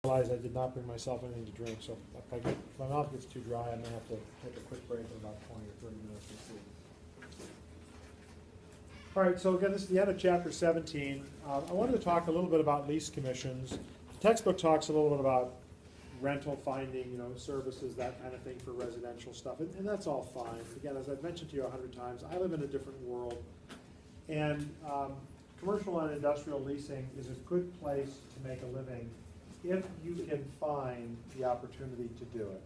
realize I did not bring myself anything to drink, so if my mouth gets too dry, I'm going to have to take a quick break in about 20 or 30 minutes. We'll see. All right, so again, this is the end of chapter 17. I wanted to talk a little bit about lease commissions. The textbook talks a little bit about rental finding, services, that kind of thing for residential stuff, and that's all fine. Again, as I've mentioned to you 100 times, I live in a different world, and commercial and industrial leasing is a good place to make a living if you can find the opportunity to do it.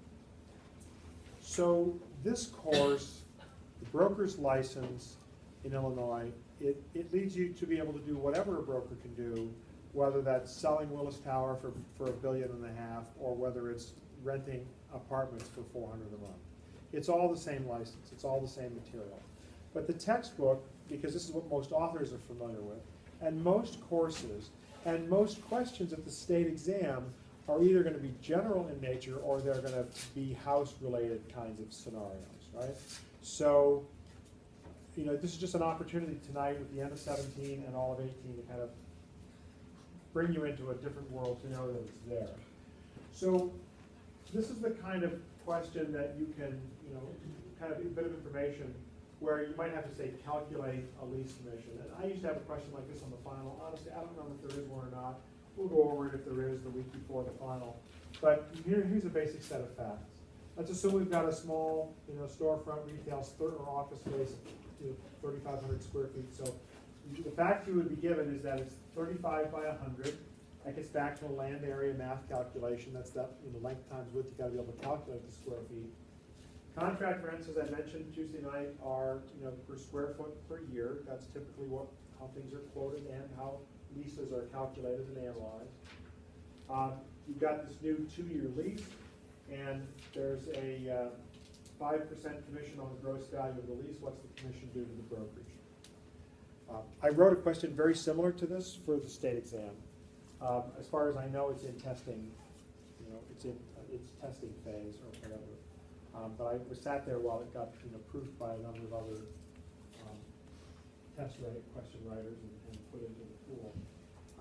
So this course, the broker's license in Illinois, it leads you to be able to do whatever a broker can do, whether that's selling Willis Tower for $1.5 billion, or whether it's renting apartments for $400 a month. It's all the same license, it's all the same material. But the textbook, because this is what most authors are familiar with, and most courses, and most questions at the state exam are either going to be general in nature or they're going to be house-related kinds of scenarios, right? So, this is just an opportunity tonight with the end of 17 and all of 18 to kind of bring you into a different world to know that it's there. So this is the kind of question that you can, kind of a bit of information where you might have to say calculate a lease commission. And I used to have a question like this on the final. Honestly, I don't know if there is one or not. We'll go over it if there is the week before the final. But here's a basic set of facts. Let's assume we've got a small, storefront retail or office space, 3,500 square feet. So the fact you would be given is that it's 35 by 100. That gets back to a land area math calculation. That's that length times width. You've got to be able to calculate the square feet. Contract rents, as I mentioned Tuesday night, are per square foot per year. That's typically how things are quoted and how leases are calculated and analyzed. You've got this new 2-year lease, and there's a 5% commission on the gross value of the lease. What's the commission due to the brokerage? I wrote a question very similar to this for the state exam. As far as I know, it's in testing. It's testing phase or whatever. But I sat there while it got proofed by a number of other question writers and put into the pool.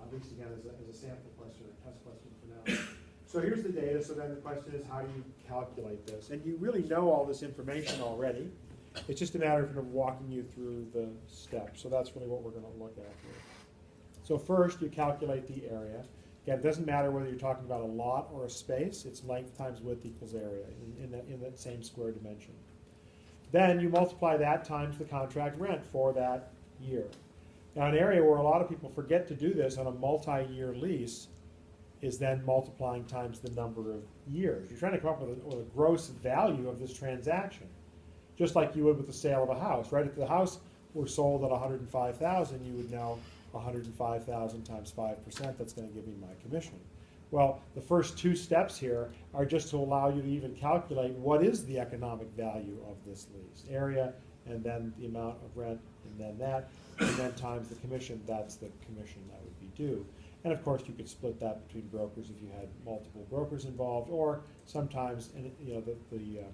At least again as a sample question or test question for now. So here's the data. So then the question is, how do you calculate this? And you really know all this information already. It's just a matter of walking you through the steps. So that's really what we're going to look at here. So first, you calculate the area. Again, it doesn't matter whether you're talking about a lot or a space. It's length times width equals area in that same square dimension. Then you multiply that times the contract rent for that year. Now, an area where a lot of people forget to do this on a multi-year lease is then multiplying times the number of years. You're trying to come up with a gross value of this transaction, just like you would with the sale of a house, right? If the house were sold at $105,000, you would know 105,000 times 5%, that's going to give me my commission. Well, the first two steps here are just to allow you to even calculate what is the economic value of this lease. Area, and then the amount of rent, and then that, and then times the commission, that's the commission that would be due. And of course, you could split that between brokers if you had multiple brokers involved, or sometimes the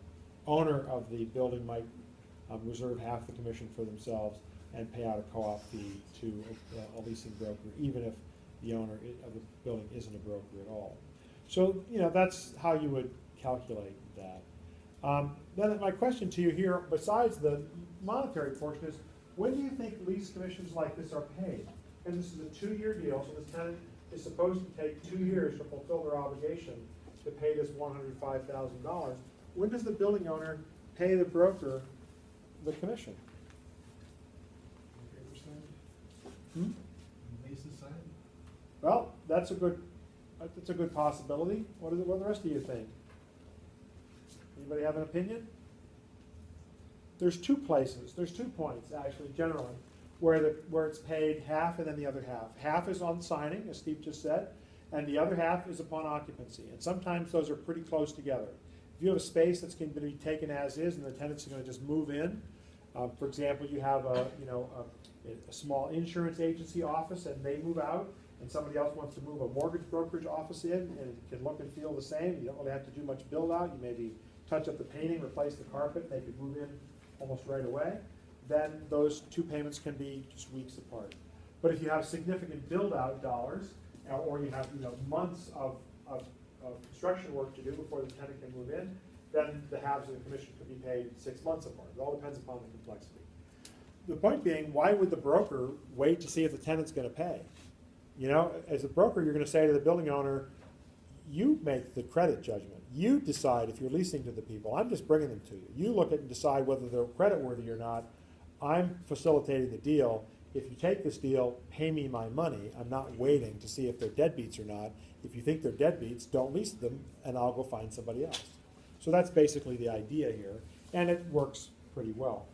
owner of the building might reserve half the commission for themselves and pay out a co-op fee to a leasing broker, even if the owner of the building isn't a broker at all. So, that's how you would calculate that. Then my question to you here, besides the monetary portion, is when do you think lease commissions like this are paid? And this is a 2-year deal, so this tenant is supposed to take 2 years to fulfill their obligation to pay this $105,000. When does the building owner pay the broker the commission? Well, that's a good possibility. What do the rest of you think? Anybody have an opinion? There's 2 places. There's 2 points actually, generally, where it's paid half and then the other half. Half is on signing, as Steve just said, and the other half is upon occupancy. And sometimes those are pretty close together. If you have a space that's going to be taken as is, and the tenants are going to just move in. For example, you have a small insurance agency office, and they move out, and somebody else wants to move a mortgage brokerage office in, and it can look and feel the same. You don't really have to do much build out. You maybe touch up the painting, replace the carpet. They could move in almost right away. Then those 2 payments can be just weeks apart. But if you have significant build out dollars, or you have months of construction work to do before the tenant can move in, then the halves of the commission could be paid 6 months apart. It all depends upon the complexity. The point being, why would the broker wait to see if the tenant's going to pay? You know, as a broker, you're going to say to the building owner, you make the credit judgment. You decide if you're leasing to the people. I'm just bringing them to you. You look at and decide whether they're creditworthy or not. I'm facilitating the deal. If you take this deal, pay me my money. I'm not waiting to see if they're deadbeats or not. If you think they're deadbeats, don't lease them, and I'll go find somebody else. So that's basically the idea here, and it works pretty well.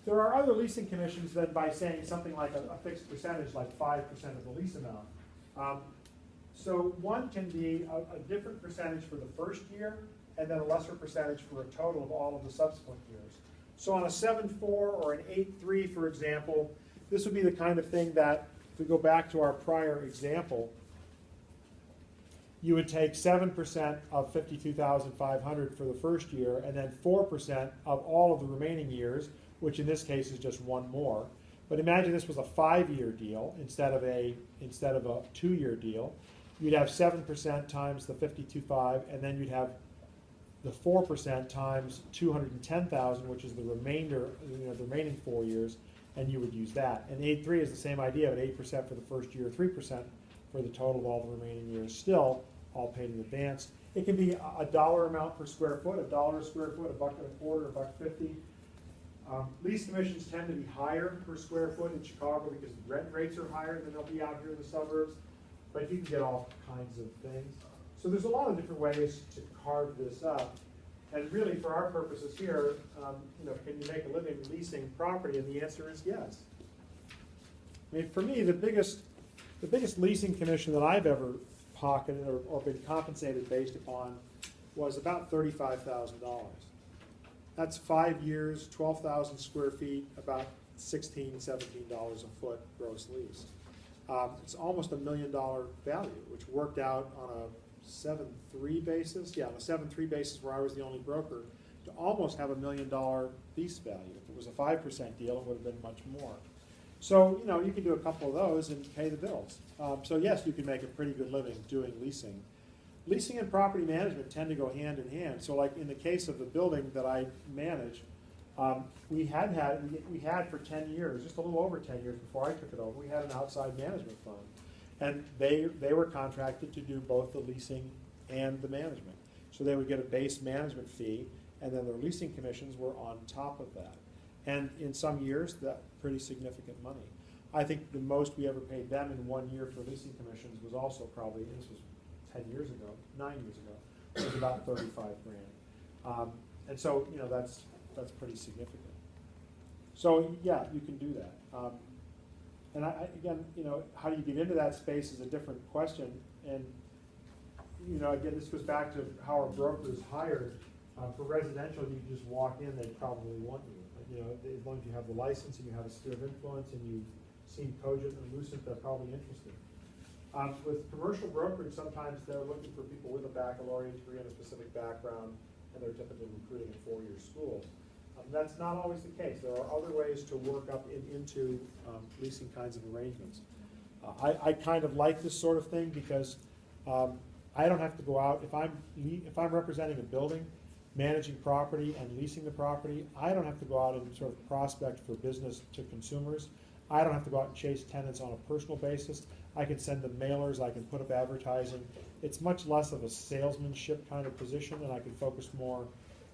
There are other leasing commissions than by saying something like a fixed percentage, like 5% of the lease amount. So one can be a different percentage for the first year, and then a lesser percentage for a total of all of the subsequent years. So on a 7-4 or an 8-3, for example, this would be the kind of thing that, if we go back to our prior example, you would take 7% of $52,500 for the first year, and then 4% of all of the remaining years, which in this case is just one more. But imagine this was a 5-year deal instead of a 2-year deal. You'd have 7% times the 52.5, and then you'd have the 4% times 210,000, which is the remainder, the remaining 4 years, and you would use that. And 8.3 is the same idea, but 8% for the first year, 3% for the total of all the remaining years, still all paid in advance. It can be a dollar amount per square foot, $1 a square foot, $1.25, $1.50. Lease commissions tend to be higher per square foot in Chicago because the rent rates are higher than they'll be out here in the suburbs, but you can get all kinds of things. So there's a lot of different ways to carve this up. And really, for our purposes here, can you make a living leasing property? And the answer is yes. I mean, for me, the biggest leasing commission that I've ever pocketed or been compensated based upon was about $35,000. That's 5 years, 12,000 square feet, about $16, $17 a foot gross lease. It's almost $1 million value, which worked out on a 7.3 basis. Yeah, on a 7.3 basis where I was the only broker, to almost have $1 million lease value. If it was a 5% deal, it would have been much more. So, you can do a couple of those and pay the bills. So yes, you can make a pretty good living doing leasing. Leasing and property management tend to go hand in hand. So like in the case of the building that I manage, we had for 10 years, just a little over 10 years before I took it over, we had an outside management firm. And they were contracted to do both the leasing and the management. So they would get a base management fee, and then their leasing commissions were on top of that. And in some years, that's pretty significant money. I think the most we ever paid them in 1 year for leasing commissions was also probably, this was 10 years ago, 9 years ago, it was about 35 grand. And so, that's pretty significant. So yeah, you can do that. And again, how do you get into that space is a different question. And, again, this goes back to how a broker is hired. For residential, you just walk in, they probably want you. As long as you have the license and you have a sphere of influence and you seem cogent and lucid, they're probably interested. With commercial brokerage, sometimes they're looking for people with a baccalaureate degree and a specific background, and they're typically recruiting at 4-year schools. That's not always the case. There are other ways to work up into leasing kinds of arrangements. I kind of like this sort of thing because I don't have to go out, if I'm representing a building, managing property and leasing the property, I don't have to go out and sort of prospect for business to consumers. I don't have to go out and chase tenants on a personal basis. I can send them mailers, I can put up advertising. It's much less of a salesmanship kind of position, and I can focus more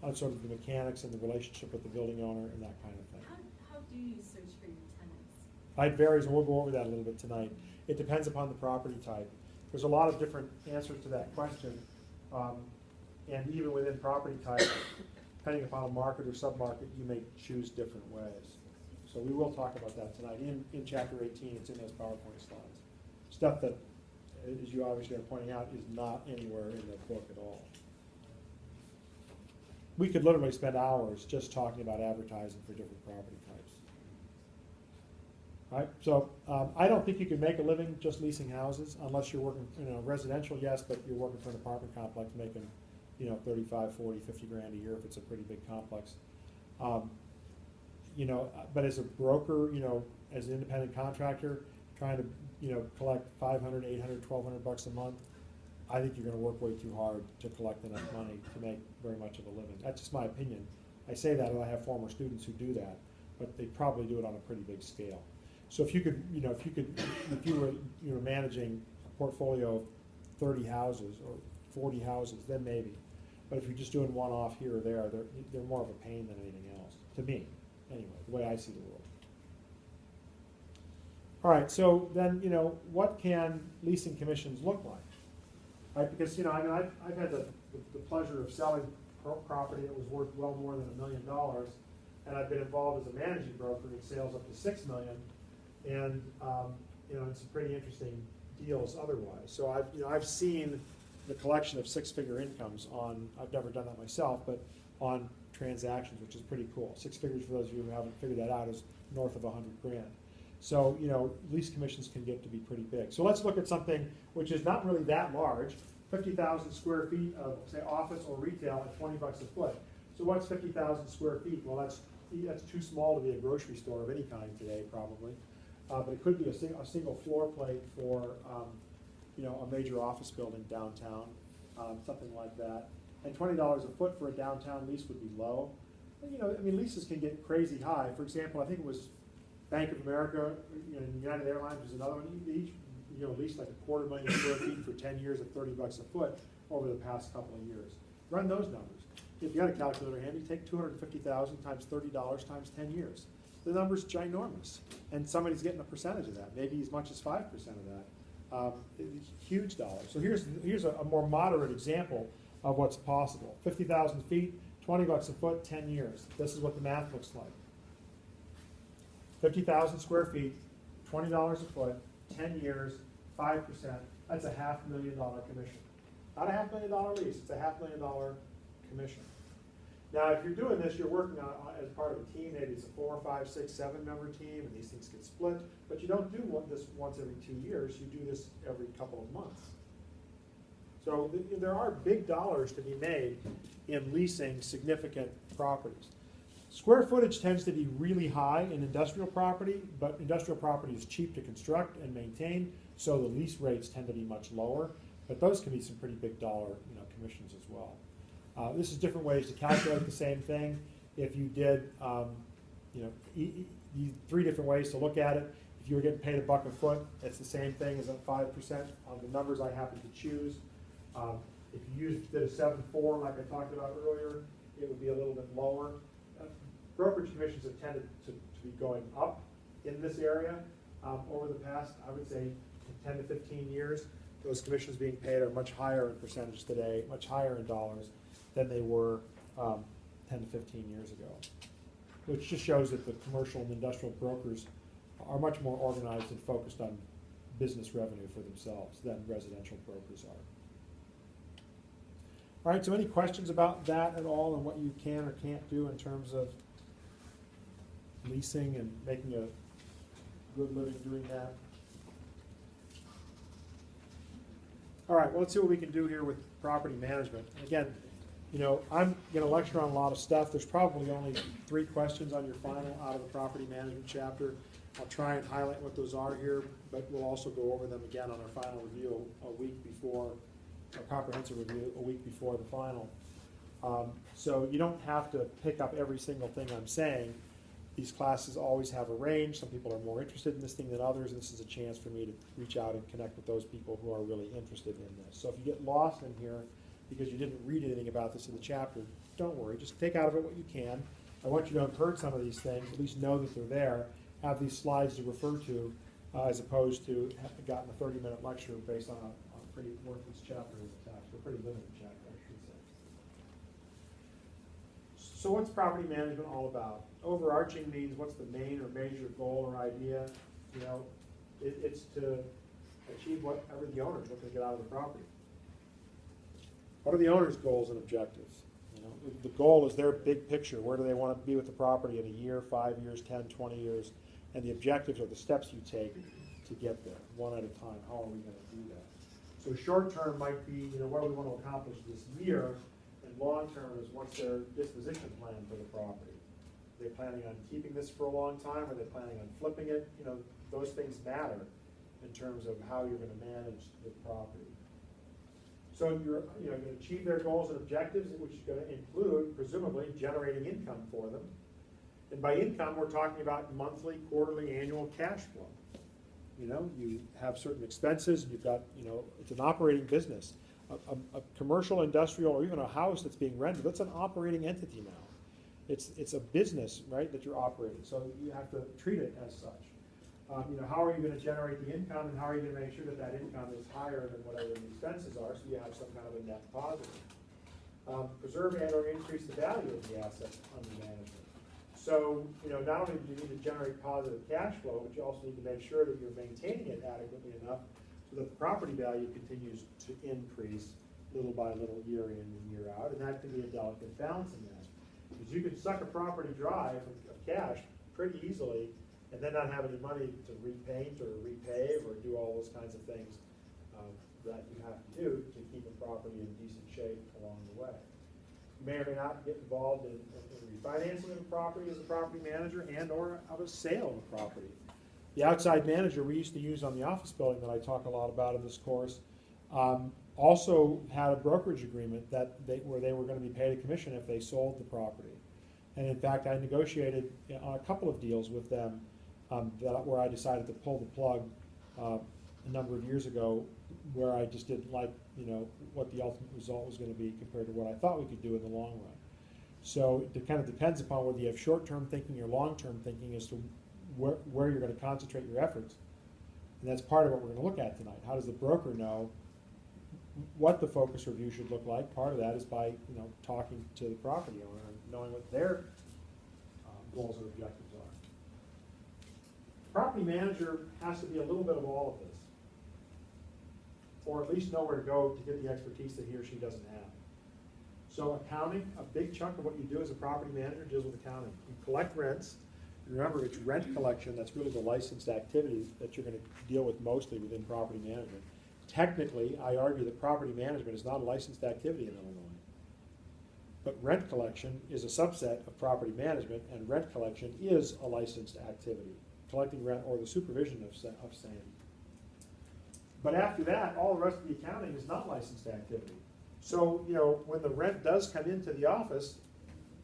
on sort of the mechanics and the relationship with the building owner and that kind of thing. How do you search for your tenants? It varies, and we'll go over that a little bit tonight. It depends upon the property type. There's a lot of different answers to that question. And even within property type, depending upon a market or submarket, you may choose different ways. So we will talk about that tonight. In chapter 18, it's in those PowerPoint slides. Stuff that, as you obviously are pointing out, is not anywhere in the book at all. We could literally spend hours just talking about advertising for different property types. Right? So I don't think you can make a living just leasing houses unless you're working, residential, yes, but you're working for an apartment complex making 35, 40, 50 grand a year if it's a pretty big complex. But as a broker, as an independent contractor, trying to collect 500, 800, 1,200 bucks a month, I think you're gonna work way too hard to collect enough money to make very much of a living. That's just my opinion. I say that, and I have former students who do that, but they probably do it on a pretty big scale. So if you could, if you were, managing a portfolio of 30 houses or 40 houses, then maybe. But if you're just doing one off here or there, they're more of a pain than anything else, to me, anyway, the way I see the world. All right, so then, what can leasing commissions look like? Right, because, I've had the pleasure of selling property that was worth well more than $1 million, and I've been involved as a managing broker in sales up to $6 million, and, it's some pretty interesting deals otherwise. So I've seen the collection of six-figure incomes on, I've never done that myself, but on transactions, which is pretty cool. Six figures, for those of you who haven't figured that out, is north of 100 grand. So, lease commissions can get to be pretty big. So let's look at something which is not really that large, 50,000 square feet of, say, office or retail at 20 bucks a foot. So what's 50,000 square feet? Well, that's too small to be a grocery store of any kind today, probably. But it could be a single floor plate for, a major office building downtown, something like that. And $20 a foot for a downtown lease would be low. And, leases can get crazy high. For example, I think it was Bank of America, and United Airlines was another one. Each, leased like 250,000 square feet for 10 years at 30 bucks a foot over the past couple of years. Run those numbers. If you got a calculator handy, take 250,000 times $30 times 10 years. The number's ginormous, and somebody's getting a percentage of that, maybe as much as 5% of that. Huge dollars. So here's a more moderate example of what's possible. 50,000 feet, 20 bucks a foot, 10 years. This is what the math looks like. 50,000 square feet, $20 a foot, 10 years, 5%. That's a $500,000 commission. Not a $500,000 lease, it's a $500,000 commission. Now, if you're doing this, you're working on as part of a team. Maybe it's a 4, 5, 6, 7-member team, and these things get split. But you don't do this once every 2 years. You do this every couple of months. So there are big dollars to be made in leasing significant properties. Square footage tends to be really high in industrial property, but industrial property is cheap to construct and maintain, so the lease rates tend to be much lower. But those can be some pretty big dollar, commissions as well. This is different ways to calculate the same thing. If you did, three different ways to look at it. If you were getting paid $1 a foot, it's the same thing as a 5% on the numbers I happen to choose. If you did a 7.4 like I talked about earlier, it would be a little bit lower. Brokerage commissions have tended to be going up in this area over the past, I would say, 10 to 15 years. Those commissions being paid are much higher in percentage today, much higher in dollars than they were 10 to 15 years ago, which just shows that the commercial and industrial brokers are much more organized and focused on business revenue for themselves than residential brokers are. All right, so any questions about that at all and what you can or can't do in terms of leasing and making a good living doing that? All right, well, let's see what we can do here with property management. Again, I'm going to lecture on a lot of stuff. There's probably only 3 questions on your final out of the property management chapter. I'll try and highlight what those are here, but we'll also go over them again on our final review a week before, our comprehensive review a week before the final. So you don't have to pick up every single thing I'm saying. These classes always have a range. Some people are more interested in this thing than others, and this is a chance for me to reach out and connect with those people who are really interested in this. So if you get lost in here because you didn't read anything about this in the chapter, don't worry. Just take out of it what you can. I want you to have heard some of these things, at least know that they're there, have these slides to refer to, as opposed to have gotten a 30-minute lecture based on a pretty worthless chapter as a text, a pretty limited chapter, I should say. So what's property management all about? Overarching means what's the main or major goal or idea? It's to achieve whatever the owner is looking to get out of the property. What are the owner's goals and objectives? The goal is their big picture. Where do they want to be with the property in a year, 5 years, 10, 20 years? And the objectives are the steps you take to get there, one at a time. How are we going to do that? So short term might be, what do we want to accomplish this year? And long term is what's their disposition plan for the property? Are they planning on keeping this for a long time? Are they planning on flipping it? Those things matter in terms of how you're gonna manage the property. So you're gonna achieve their goals and objectives, which is gonna include, presumably, generating income for them. And by income, we're talking about monthly, quarterly, annual cash flow. You have certain expenses, and you've got, it's an operating business. A commercial, industrial, or even a house that's being rented, that's an operating entity now. It's a business, right, that you're operating, so you have to treat it as such. How are you gonna generate the income, and how are you gonna make sure that that income is higher than whatever the expenses are, so you have some kind of a net positive. Preserve and or increase the value of the asset under management. So, not only do you need to generate positive cash flow, but you also need to make sure that you're maintaining it adequately enough so that the property value continues to increase little by little, year in and year out, and that can be a delicate balancing act. Because you can suck a property dry of cash pretty easily and then not have any money to repaint or repave or do all those kinds of things that you have to do to keep a property in decent shape along the way. You may or may not get involved in refinancing of a property as a property manager and or of a sale of a property. The outside manager we used to use on the office building that I talk a lot about in this course also had a brokerage agreement where they were going to be paid a commission if they sold the property. And in fact, I negotiated on a couple of deals with them where I decided to pull the plug a number of years ago, where I just didn't like what the ultimate result was going to be compared to what I thought we could do in the long run. So it kind of depends upon whether you have short-term thinking or long-term thinking as to where you're going to concentrate your efforts. And that's part of what we're going to look at tonight. How does the broker know what the focus review should look like? Part of that is by talking to the property owner and knowing what their goals or objectives are. The property manager has to be a little bit of all of this, or at least know where to go to get the expertise that he or she doesn't have. So accounting, a big chunk of what you do as a property manager deals with accounting. You collect rents. Remember, it's rent collection that's really the licensed activity that you're going to deal with mostly within property management. Technically, I argue that property management is not a licensed activity in Illinois. But rent collection is a subset of property management, and rent collection is a licensed activity, collecting rent or the supervision of same. But after that, all the rest of the accounting is not licensed activity. So, when the rent does come into the office,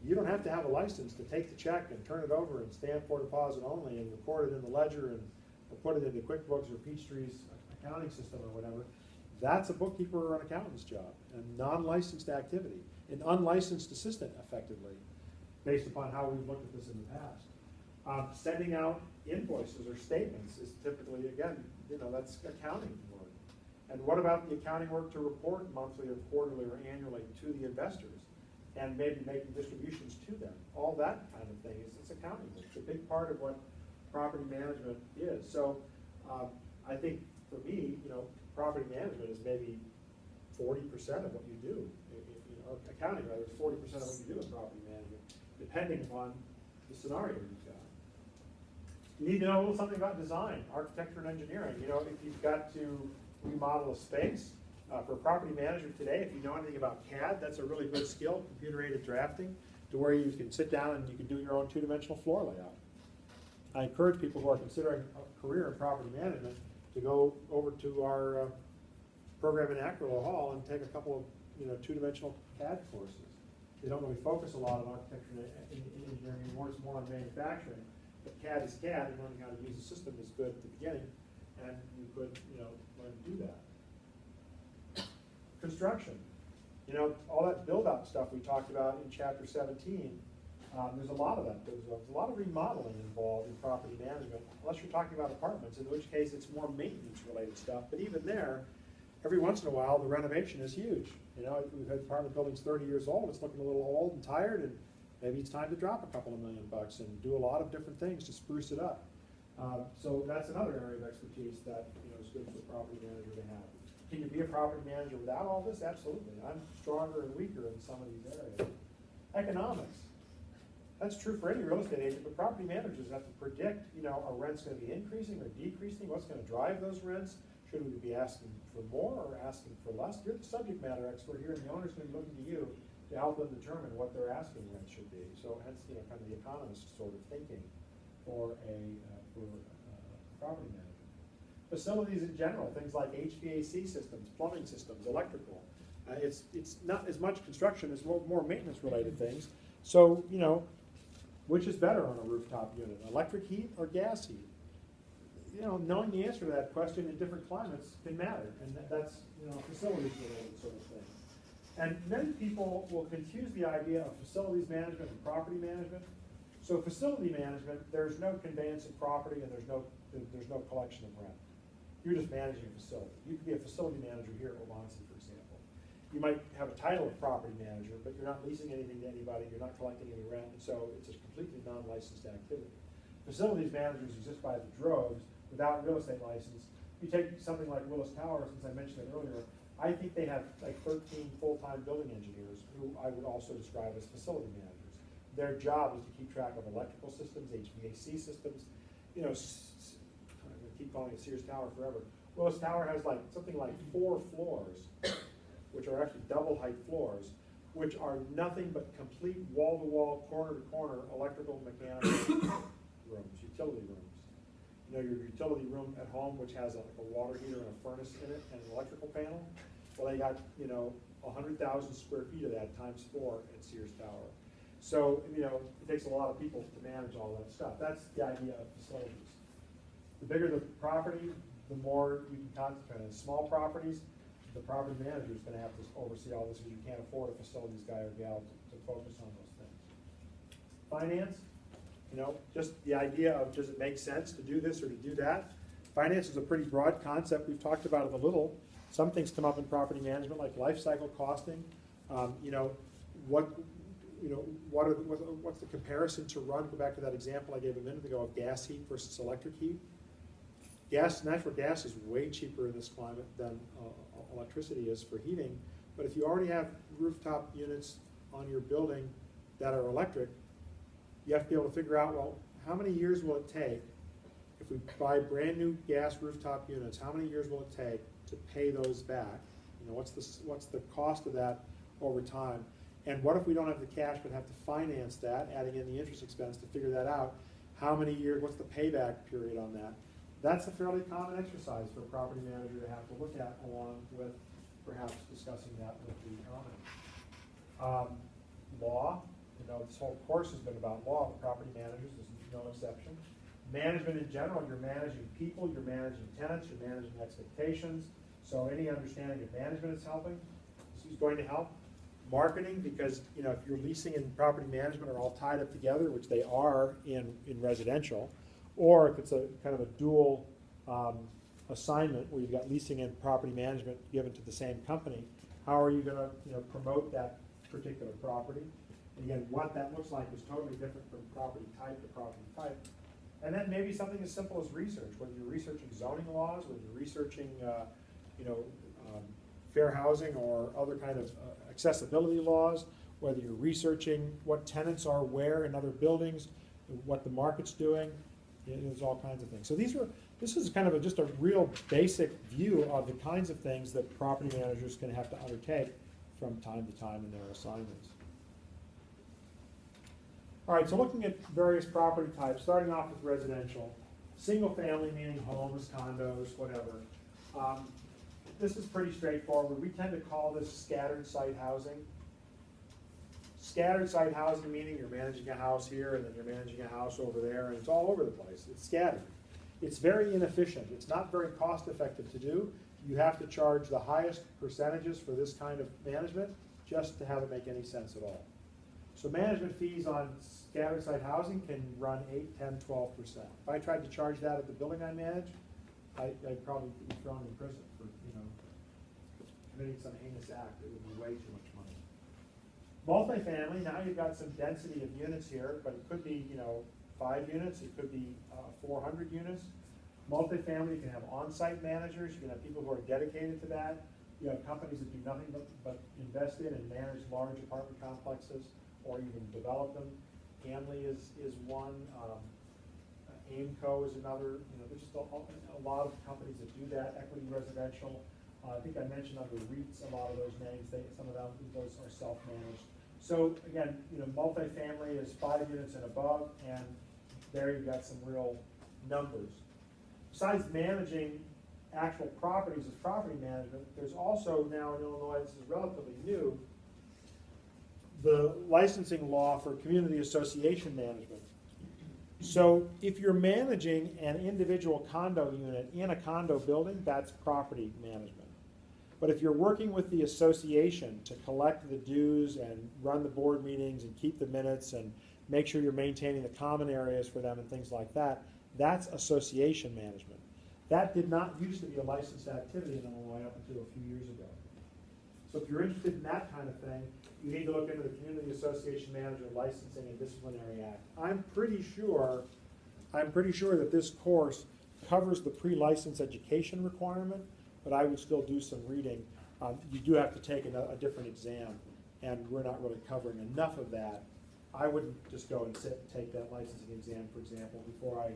you don't have to have a license to take the check and turn it over and stamp for deposit only and record it in the ledger and put it into QuickBooks or Peachtree's accounting system or whatever. That's a bookkeeper or an accountant's job, a non-licensed activity, an unlicensed assistant, effectively, based upon how we've looked at this in the past. Sending out invoices or statements is typically, again, that's accounting work. And what about the accounting work to report monthly or quarterly or annually to the investors and maybe making distributions to them? All that kind of thing is accounting work. It's a big part of what property management is. So I think for me, property management is maybe 40% of what you do. Accounting, rather, is 40% of what you do in property management, depending upon the scenario you've got. You need to know a little something about design, architecture, and engineering. If you've got to remodel a space for property management today, if you know anything about CAD, that's a really good skill, computer-aided drafting, to where you can sit down and you can do your own two-dimensional floor layout. I encourage people who are considering a career in property management to go over to our program in Ackerlow Hall and take a couple of two-dimensional CAD courses. They don't really focus a lot on architecture and engineering anymore. It's more on manufacturing. But CAD is CAD, and learning how to use the system is good at the beginning, and you could learn to do that. Construction. All that build-out stuff we talked about in chapter 17, there's a lot of that. There's a lot of remodeling involved in property management, unless you're talking about apartments, in which case it's more maintenance-related stuff. But even there, every once in a while, the renovation is huge. We've had apartment buildings 30 years old. It's looking a little old and tired, and maybe it's time to drop a couple of $1 million and do a lot of different things to spruce it up. So that's another area of expertise that is good for the property manager to have. Can you be a property manager without all this? Absolutely. I'm stronger and weaker in some of these areas. Economics. That's true for any real estate agent, but property managers have to predict, are rents going to be increasing or decreasing? What's going to drive those rents? Should we be asking for more or asking for less? You're the subject matter expert here, and the owner's going to be looking to you to help them determine what their asking rent should be. So hence, kind of the economist sort of thinking for a property manager. facilities in general, things like HVAC systems, plumbing systems, electrical. It's not as much construction as more maintenance related things. So, you know, which is better on a rooftop unit, electric heat or gas heat? You know, knowing the answer to that question in different climates can matter, and that's, you know, facilities related sort of thing. And many people will confuse the idea of facilities management and property management. So facility management, there's no conveyance of property and there's no collection of rent. You're just managing a facility. You could be a facility manager here at Wabansie, for example. You might have a title of property manager, but you're not leasing anything to anybody, you're not collecting any rent, and so it's a completely non-licensed activity. Facilities managers exist by the droves without real estate license. You take something like Willis Tower, since I mentioned it earlier, I think they have like 13 full-time building engineers who I would also describe as facility managers. Their job is to keep track of electrical systems, HVAC systems. You know, I'm going to keep calling it Sears Tower forever. Willis Tower has like something like 4 floors, which are actually double height floors, which are nothing but complete wall-to-wall, corner-to-corner electrical, mechanical rooms, utility rooms. You know, your utility room at home, which has a water heater and a furnace in it and an electrical panel. Well, they got, you know, 100,000 square feet of that times 4 at Sears Tower. So, you know, it takes a lot of people to manage all that stuff. That's the idea of facilities. The bigger the property, the more you can concentrate on. Small properties, the property manager is going to have to oversee all this because you can't afford a facilities guy or gal to focus on those things. Finance, you know, just the idea of does it make sense to do this or to do that? Finance is a pretty broad concept. We've talked about it a little. Some things come up in property management like life cycle costing. You know, what's the comparison to run? Go back to that example I gave a minute ago of gas heat versus electric heat. Natural gas is way cheaper in this climate than electricity is for heating. But if you already have rooftop units on your building that are electric, you have to be able to figure out, well, how many years will it take if we buy brand new gas rooftop units? How many years will it take to pay those back? You know, what's the cost of that over time? And what if we don't have the cash but have to finance that, adding in the interest expense to figure that out? How many years, what's the payback period on that? That's a fairly common exercise for a property manager to have to look at, along with perhaps discussing that with the owner. Law, you know, this whole course has been about law, but property managers is no exception. Management in general, you're managing people, you're managing tenants, you're managing expectations. So any understanding of management is helping. This is going to help. Marketing, because you know, if you're leasing and property management are all tied up together, which they are in residential, or if it's a kind of a dual assignment where you've got leasing and property management given to the same company, how are you going to, you know, promote that particular property? And again, what that looks like is totally different from property type to property type. And then maybe something as simple as research, whether you're researching zoning laws, whether you're researching, you know, fair housing or other kind of accessibility laws, whether you're researching what tenants are where in other buildings, what the market's doing. There's all kinds of things. So this is kind of just a real basic view of the kinds of things that property managers can have to undertake from time to time in their assignments. All right, so looking at various property types, starting off with residential. Single family, meaning homes, condos, whatever. This is pretty straightforward. We tend to call this scattered site housing. Scattered site housing meaning you're managing a house here and then you're managing a house over there, and it's all over the place. It's scattered. It's very inefficient. It's not very cost effective to do. You have to charge the highest percentages for this kind of management just to have it make any sense at all. So management fees on scattered site housing can run 8, 10, 12%. If I tried to charge that at the building I manage, I'd probably be thrown in prison for, you know, committing some heinous act. It would be way too much money. Multifamily, now you've got some density of units here, but it could be, you know, 5 units, it could be 400 units. Multifamily, you can have on-site managers, you can have people who are dedicated to that. You have companies that do nothing but invest in and manage large apartment complexes or even develop them. Hanley is one. Aimco is another. You know, there's just a lot of companies that do that. Equity Residential. I think I mentioned under REITs a lot of those names. Some of those are self-managed. So again, you know, multifamily is 5 units and above, and there you've got some real numbers. Besides managing actual properties as property management, there's also now in Illinois, this is relatively new, the licensing law for community association management. So if you're managing an individual condo unit in a condo building, that's property management. But if you're working with the association to collect the dues and run the board meetings and keep the minutes and make sure you're maintaining the common areas for them and things like that, that's association management. That did not used to be a licensed activity in Illinois up until a few years ago. So if you're interested in that kind of thing, you need to look into the Community Association Manager Licensing and Disciplinary Act. I'm pretty sure that this course covers the pre-license education requirement, but I would still do some reading. You do have to take a different exam, and we're not really covering enough of that. I wouldn't just go and sit and take that licensing exam, for example, before I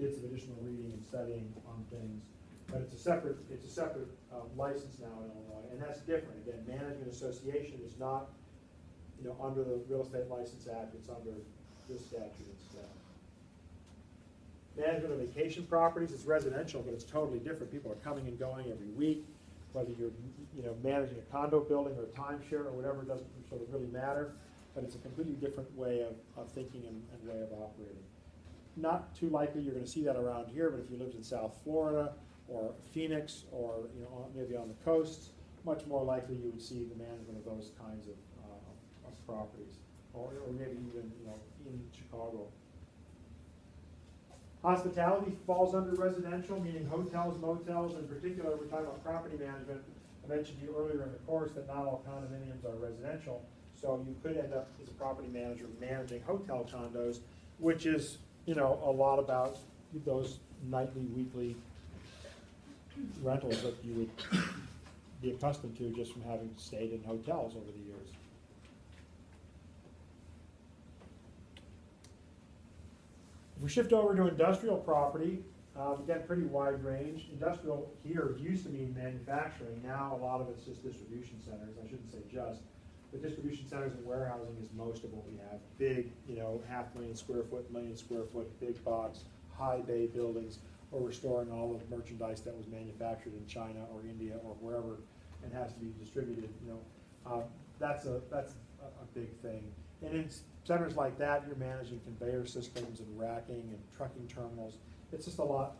did some additional reading and studying on things. But it's a separate license now in Illinois, and that's different. Again, management association is not, under the Real Estate License Act. It's under this statute instead. Management of vacation properties is residential, but it's totally different. People are coming and going every week. Whether you're, managing a condo building or a timeshare or whatever, it doesn't sort of really matter. But it's a completely different way of thinking and way of operating. Not too likely you're going to see that around here, but if you lived in South Florida or Phoenix or maybe on the coasts, much more likely you would see the management of those kinds of properties, or maybe even in Chicago. Hospitality falls under residential, meaning hotels, motels. In particular, we're talking about property management. I mentioned to you earlier in the course that not all condominiums are residential, so you could end up as a property manager managing hotel condos, which is a lot about those nightly, weekly rentals that you would be accustomed to just from having stayed in hotels over the years. If we shift over to industrial property, again, pretty wide range. Industrial here used to mean manufacturing. Now a lot of it's just distribution centers. I shouldn't say just. But distribution centers and warehousing is most of what we have. Big, 500,000 square foot, million square foot, big box, high bay buildings, where we're storing all of the merchandise that was manufactured in China or India or wherever and has to be distributed. That's a big thing. And in centers like that, you're managing conveyor systems and racking and trucking terminals. It's just a lot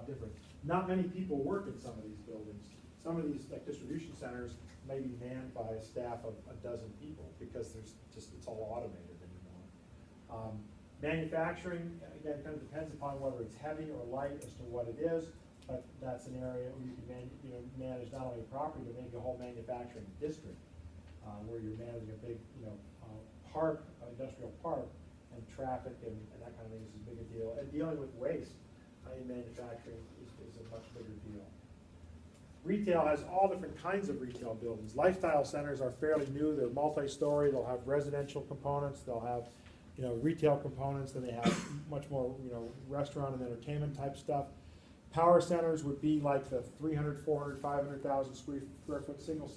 different. Not many people work in some of these buildings. Some of these, like distribution centers, may be manned by a staff of a dozen people because it's all automated anymore. Manufacturing, again, kind of depends upon whether it's heavy or light as to what it is, but that's an area where you can manage not only a property, but maybe a whole manufacturing district, where you're managing a big, park, industrial park, and traffic and that kind of thing is as big a deal. And dealing with waste in manufacturing is a much bigger deal. Retail has all different kinds of retail buildings. Lifestyle centers are fairly new. They're multi-story. They'll have residential components. They'll have, retail components. Then they have much more, restaurant and entertainment type stuff. Power centers would be like the 300, 400, 500,000 square foot single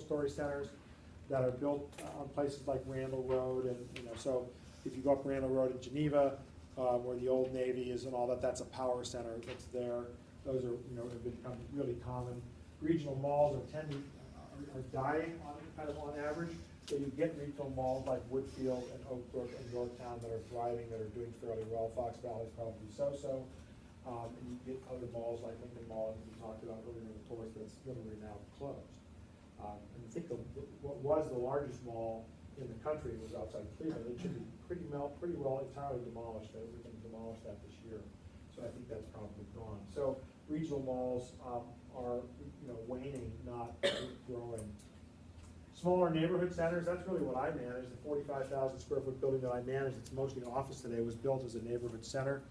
story centers that are built on places like Randall Road, and so if you go up Randall Road in Geneva, where the old Navy is and all that, that's a power center that's there. Those are have become really common. Regional malls are dying on average. So you get regional malls like Woodfield and Oak Brook and Yorktown that are thriving, that are doing fairly well. Fox Valley is probably so. And you get other malls like Lincoln Mall, that we talked about earlier in the course, that's literally now closed. And I think what was the largest mall in the country was outside Cleveland. It should be pretty well entirely demolished. We're going to demolish that this year. So I think that's probably gone. So regional malls are waning, not growing. Smaller neighborhood centers, that's really what I manage. The 45,000 square foot building that I manage, it's mostly office today, was built as a neighborhood center.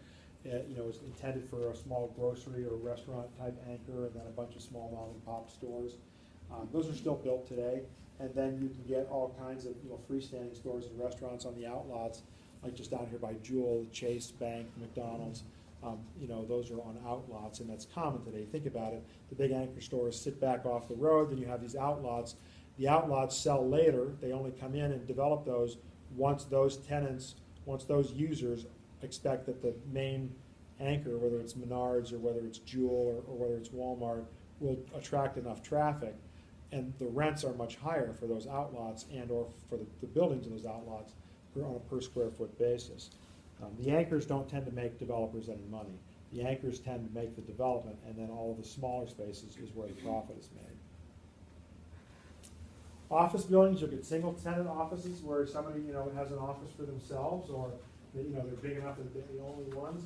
It was intended for a small grocery or restaurant type anchor, and then a bunch of small mom and pop stores. Those are still built today. And then you can get all kinds of freestanding stores and restaurants on the outlots, like just down here by Jewel, Chase Bank, McDonald's. Those are on outlots, and that's common today. Think about it. The big anchor stores sit back off the road, then you have these outlots. The outlots sell later. They only come in and develop those once those users expect that the main anchor, whether it's Menards or whether it's Jewel or whether it's Walmart, will attract enough traffic, and the rents are much higher for those outlots and or for the buildings in those outlots on a per square foot basis. The anchors don't tend to make developers any money. The anchors tend to make the development, and then all of the smaller spaces is where the profit is made. Office buildings, you'll get single tenant offices where somebody, has an office for themselves, or, they're big enough that they're the only ones.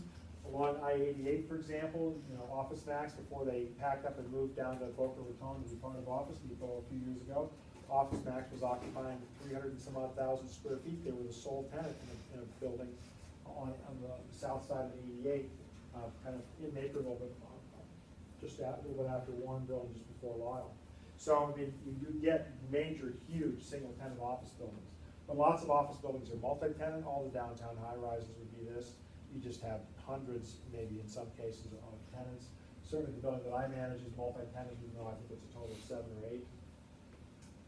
Along I-88, for example, Office Max, before they packed up and moved down to Boca Raton to be part of Office Depot a few years ago, Office Max was occupying 300 and some odd thousand square feet. They were the sole tenant in a building on the south side of 88, kind of in Naperville, but just a little bit after Warrenville and just before Lyle. So, I mean, you do get major, huge single-tenant office buildings. But lots of office buildings are multi-tenant. All the downtown high-rises would be this. You just have hundreds, maybe in some cases, of tenants. Certainly the building that I manage is multi-tenant, even though I think it's a total of 7 or 8.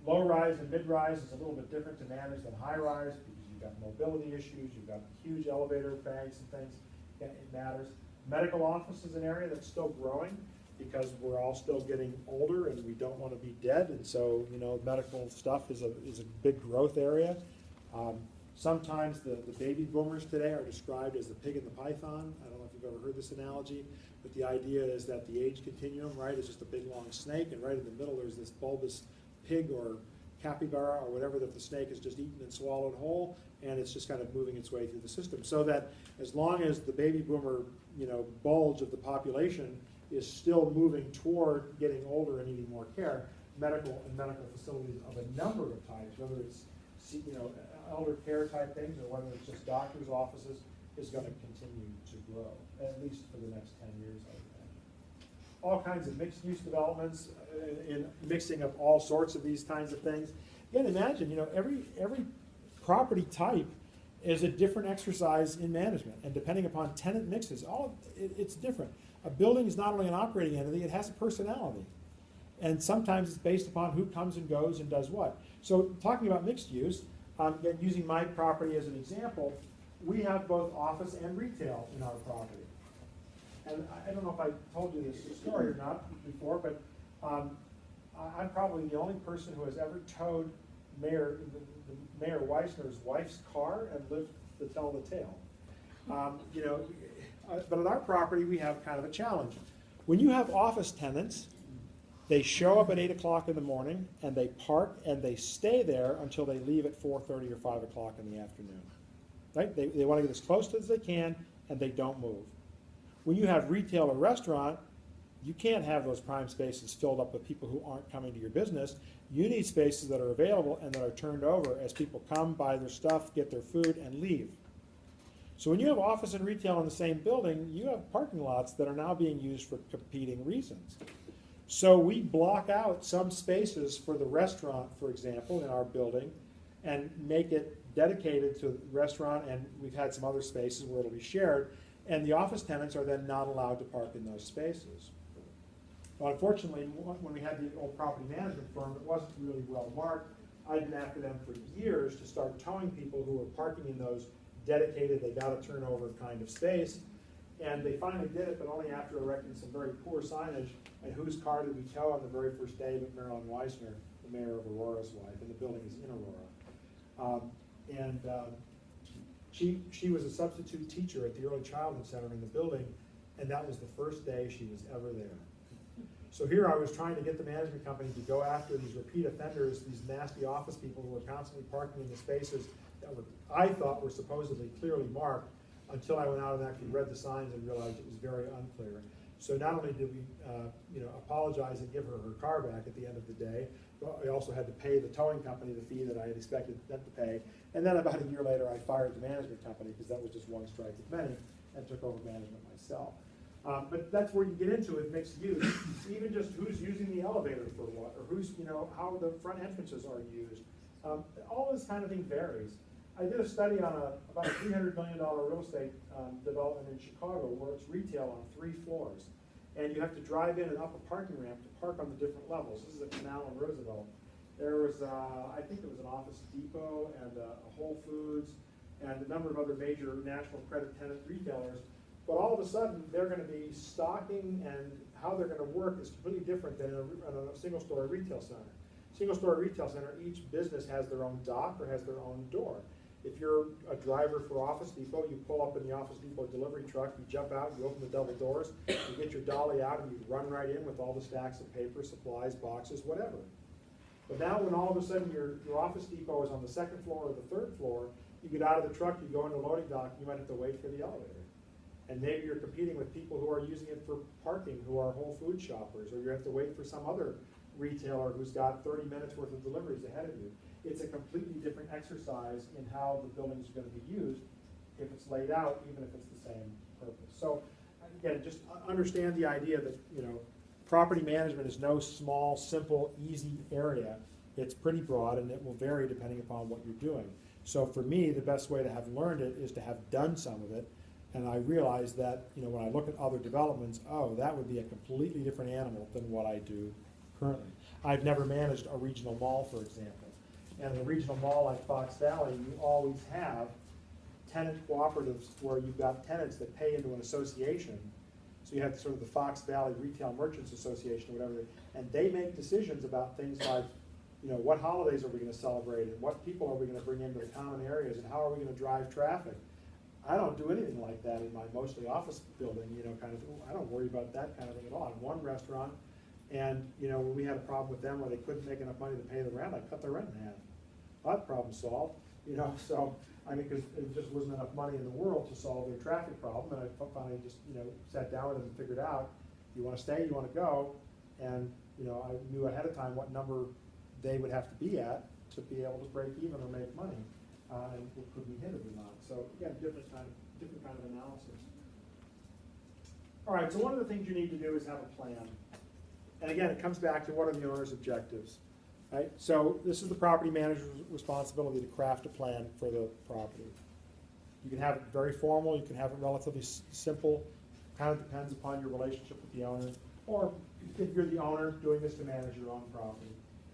Low-rise and mid-rise is a little bit different to manage than high-rise because you've got mobility issues, you've got huge elevator banks and things. It matters. Medical office is an area that's still growing, because we're all still getting older and we don't want to be dead, and so medical stuff is a big growth area. Sometimes the baby boomers today are described as the pig in the python. I don't know if you've ever heard this analogy, but the idea is that the age continuum, right, is just a big long snake, and right in the middle there's this bulbous pig or capybara or whatever that the snake has just eaten and swallowed whole, and it's just kind of moving its way through the system. So that as long as the baby boomer bulge of the population is still moving toward getting older and needing more care, medical facilities of a number of types, whether it's elder care type things or whether it's just doctors' offices, is going to continue to grow, at least for the next 10 years, I would imagine. All kinds of mixed-use developments, in mixing of all sorts of these kinds of things. Again, imagine, every property type is a different exercise in management, and depending upon tenant mixes, it's different. A building is not only an operating entity, it has a personality. And sometimes it's based upon who comes and goes and does what. So talking about mixed use, again, using my property as an example, we have both office and retail in our property. And I don't know if I told you this story or not before, but I'm probably the only person who has ever towed Mayor Weissner's wife's car and lived to tell the tale. But on our property, we have kind of a challenge. When you have office tenants, they show up at 8 o'clock in the morning, and they park, and they stay there until they leave at 4:30 or 5 o'clock in the afternoon. Right? They want to get as close as they can, and they don't move. When you have retail or restaurant, you can't have those prime spaces filled up with people who aren't coming to your business. You need spaces that are available and that are turned over as people come, buy their stuff, get their food, and leave. So when you have office and retail in the same building, you have parking lots that are now being used for competing reasons. So we block out some spaces for the restaurant, for example, in our building, and make it dedicated to the restaurant, and we've had some other spaces where it'll be shared, and the office tenants are then not allowed to park in those spaces. Well, unfortunately, when we had the old property management firm, it wasn't really well marked. I'd been after them for years to start towing people who were parking in those dedicated, they got to turn over kind of space. And they finally did it, but only after erecting some very poor signage. And whose car did we tow on the very first day but Marilyn Weissner, the mayor of Aurora's wife, and the building is in Aurora. She was a substitute teacher at the Early Childhood Center in the building, and that was the first day she was ever there. So here I was trying to get the management company to go after these repeat offenders, these nasty office people who were constantly parking in the spaces that I thought were supposedly clearly marked, until I went out and actually read the signs and realized it was very unclear. So not only did we apologize and give her her car back at the end of the day, but we also had to pay the towing company the fee that I had expected them to pay. And then about a year later, I fired the management company because that was just one strike of many, and took over management myself. But that's where you get into with mixed use. Even just who's using the elevator for what, or who's, how the front entrances are used. All this kind of thing varies. I did a study on about a $300 million real estate development in Chicago where it's retail on 3 floors. And you have to drive in and up a parking ramp to park on the different levels. This is a Canal and Roosevelt. There was, I think there was an Office Depot and a Whole Foods and a number of other major national credit tenant retailers but all of a sudden, they're gonna be stocking and how they're gonna work is completely different than in a single-story retail center. Single-story retail center, each business has their own dock or has their own door. If you're a driver for Office Depot, you pull up in the Office Depot delivery truck, you jump out, you open the double doors, you get your dolly out, and you run right in with all the stacks of paper, supplies, boxes, whatever. But now when all of a sudden your Office Depot is on the second floor or the third floor, you get out of the truck, you go into the loading dock, you might have to wait for the elevator. And maybe you're competing with people who are using it for parking, who are Whole Food shoppers, or you have to wait for some other retailer who's got 30 minutes worth of deliveries ahead of you. It's a completely different exercise in how the building is going to be used if it's laid out, even if it's the same purpose. So again, just understand the idea that, you know, property management is no small, simple, easy area. It's pretty broad, and it will vary depending upon what you're doing. So for me, the best way to have learned it is to have done some of it. And I realize that, you know, when I look at other developments, oh, that would be a completely different animal than what I do currently. I've never managed a regional mall, for example. And in a regional mall like Fox Valley, you always have tenant cooperatives where you've got tenants that pay into an association. So you have sort of the Fox Valley Retail Merchants Association or whatever, and they make decisions about things like, you know, what holidays are we going to celebrate, and what people are we going to bring into the common areas, and how are we going to drive traffic. I don't do anything like that in my mostly office building, you know, kind of, I don't worry about that kind of thing at all. I have one restaurant, and, you know, when we had a problem with them where they couldn't make enough money to pay the rent, I cut the rent in half. Well, that problem solved, you know, so, I mean, because it just wasn't enough money in the world to solve their traffic problem, and I finally just, you know, sat down with them and figured out, you want to stay, you want to go, and, you know, I knew ahead of time what number they would have to be at to be able to break even or make money, and could we hit it or not. So again, different kind of analysis. All right, so one of the things you need to do is have a plan. And again, it comes back to what are the owner's objectives, right? So this is the property manager's responsibility to craft a plan for the property. You can have it very formal, you can have it relatively simple, kind of depends upon your relationship with the owner, or if you're the owner doing this to manage your own property.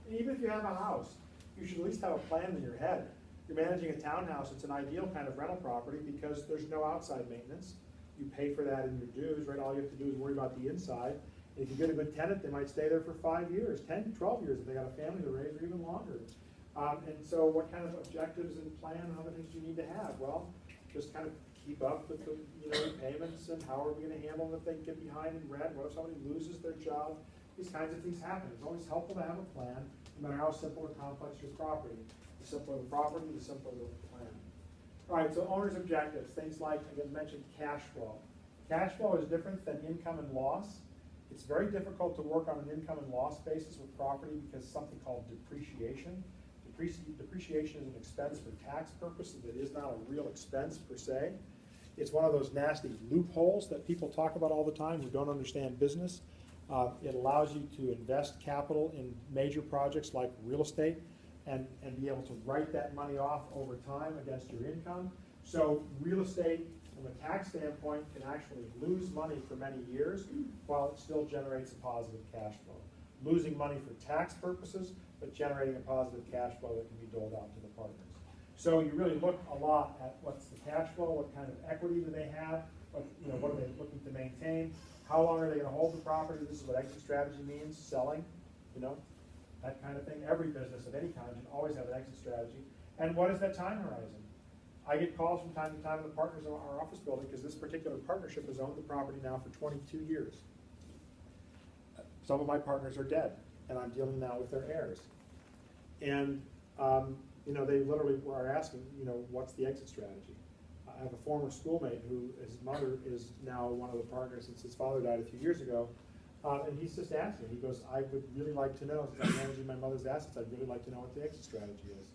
And even if you have a house, you should at least have a plan in your head. You're managing a townhouse, it's an ideal kind of rental property because there's no outside maintenance. You pay for that in your dues, right? All you have to do is worry about the inside. If you get a good tenant, they might stay there for 5 years, 10, 12 years if they got a family to raise, or even longer. And so what kind of objectives and plan and other things do you need to have? Well, just kind of keep up with the, you know, payments, and how are we going to handle them if they get behind in rent? What if somebody loses their job? These kinds of things happen. It's always helpful to have a plan, no matter how simple or complex your property. The simpler the property, the simpler the plan. All right, so owner's objectives, things like, I mentioned cash flow. Cash flow is different than income and loss. It's very difficult to work on an income and loss basis with property because something called depreciation. Depreciation is an expense for tax purposes. It is not a real expense per se. It's one of those nasty loopholes that people talk about all the time who don't understand business. It allows you to invest capital in major projects like real estate and be able to write that money off over time against your income. So real estate, from a tax standpoint, can actually lose money for many years while it still generates a positive cash flow. Losing money for tax purposes, but generating a positive cash flow that can be doled out to the partners. So you really look a lot at what's the cash flow, what kind of equity do they have, what are they looking to maintain, how long are they going to hold the property. This is what exit strategy means, selling, that kind of thing. Every business of any kind should always have an exit strategy. And what is that time horizon? I get calls from time to time of the partners in our office building because this particular partnership has owned the property now for 22 years. Some of my partners are dead, and I'm dealing now with their heirs. And they literally are asking, what's the exit strategy? I have a former schoolmate who, his mother is now one of the partners since his father died a few years ago. And he's just asking. He goes, I would really like to know, since I'm managing my mother's assets, I'd really like to know what the exit strategy is.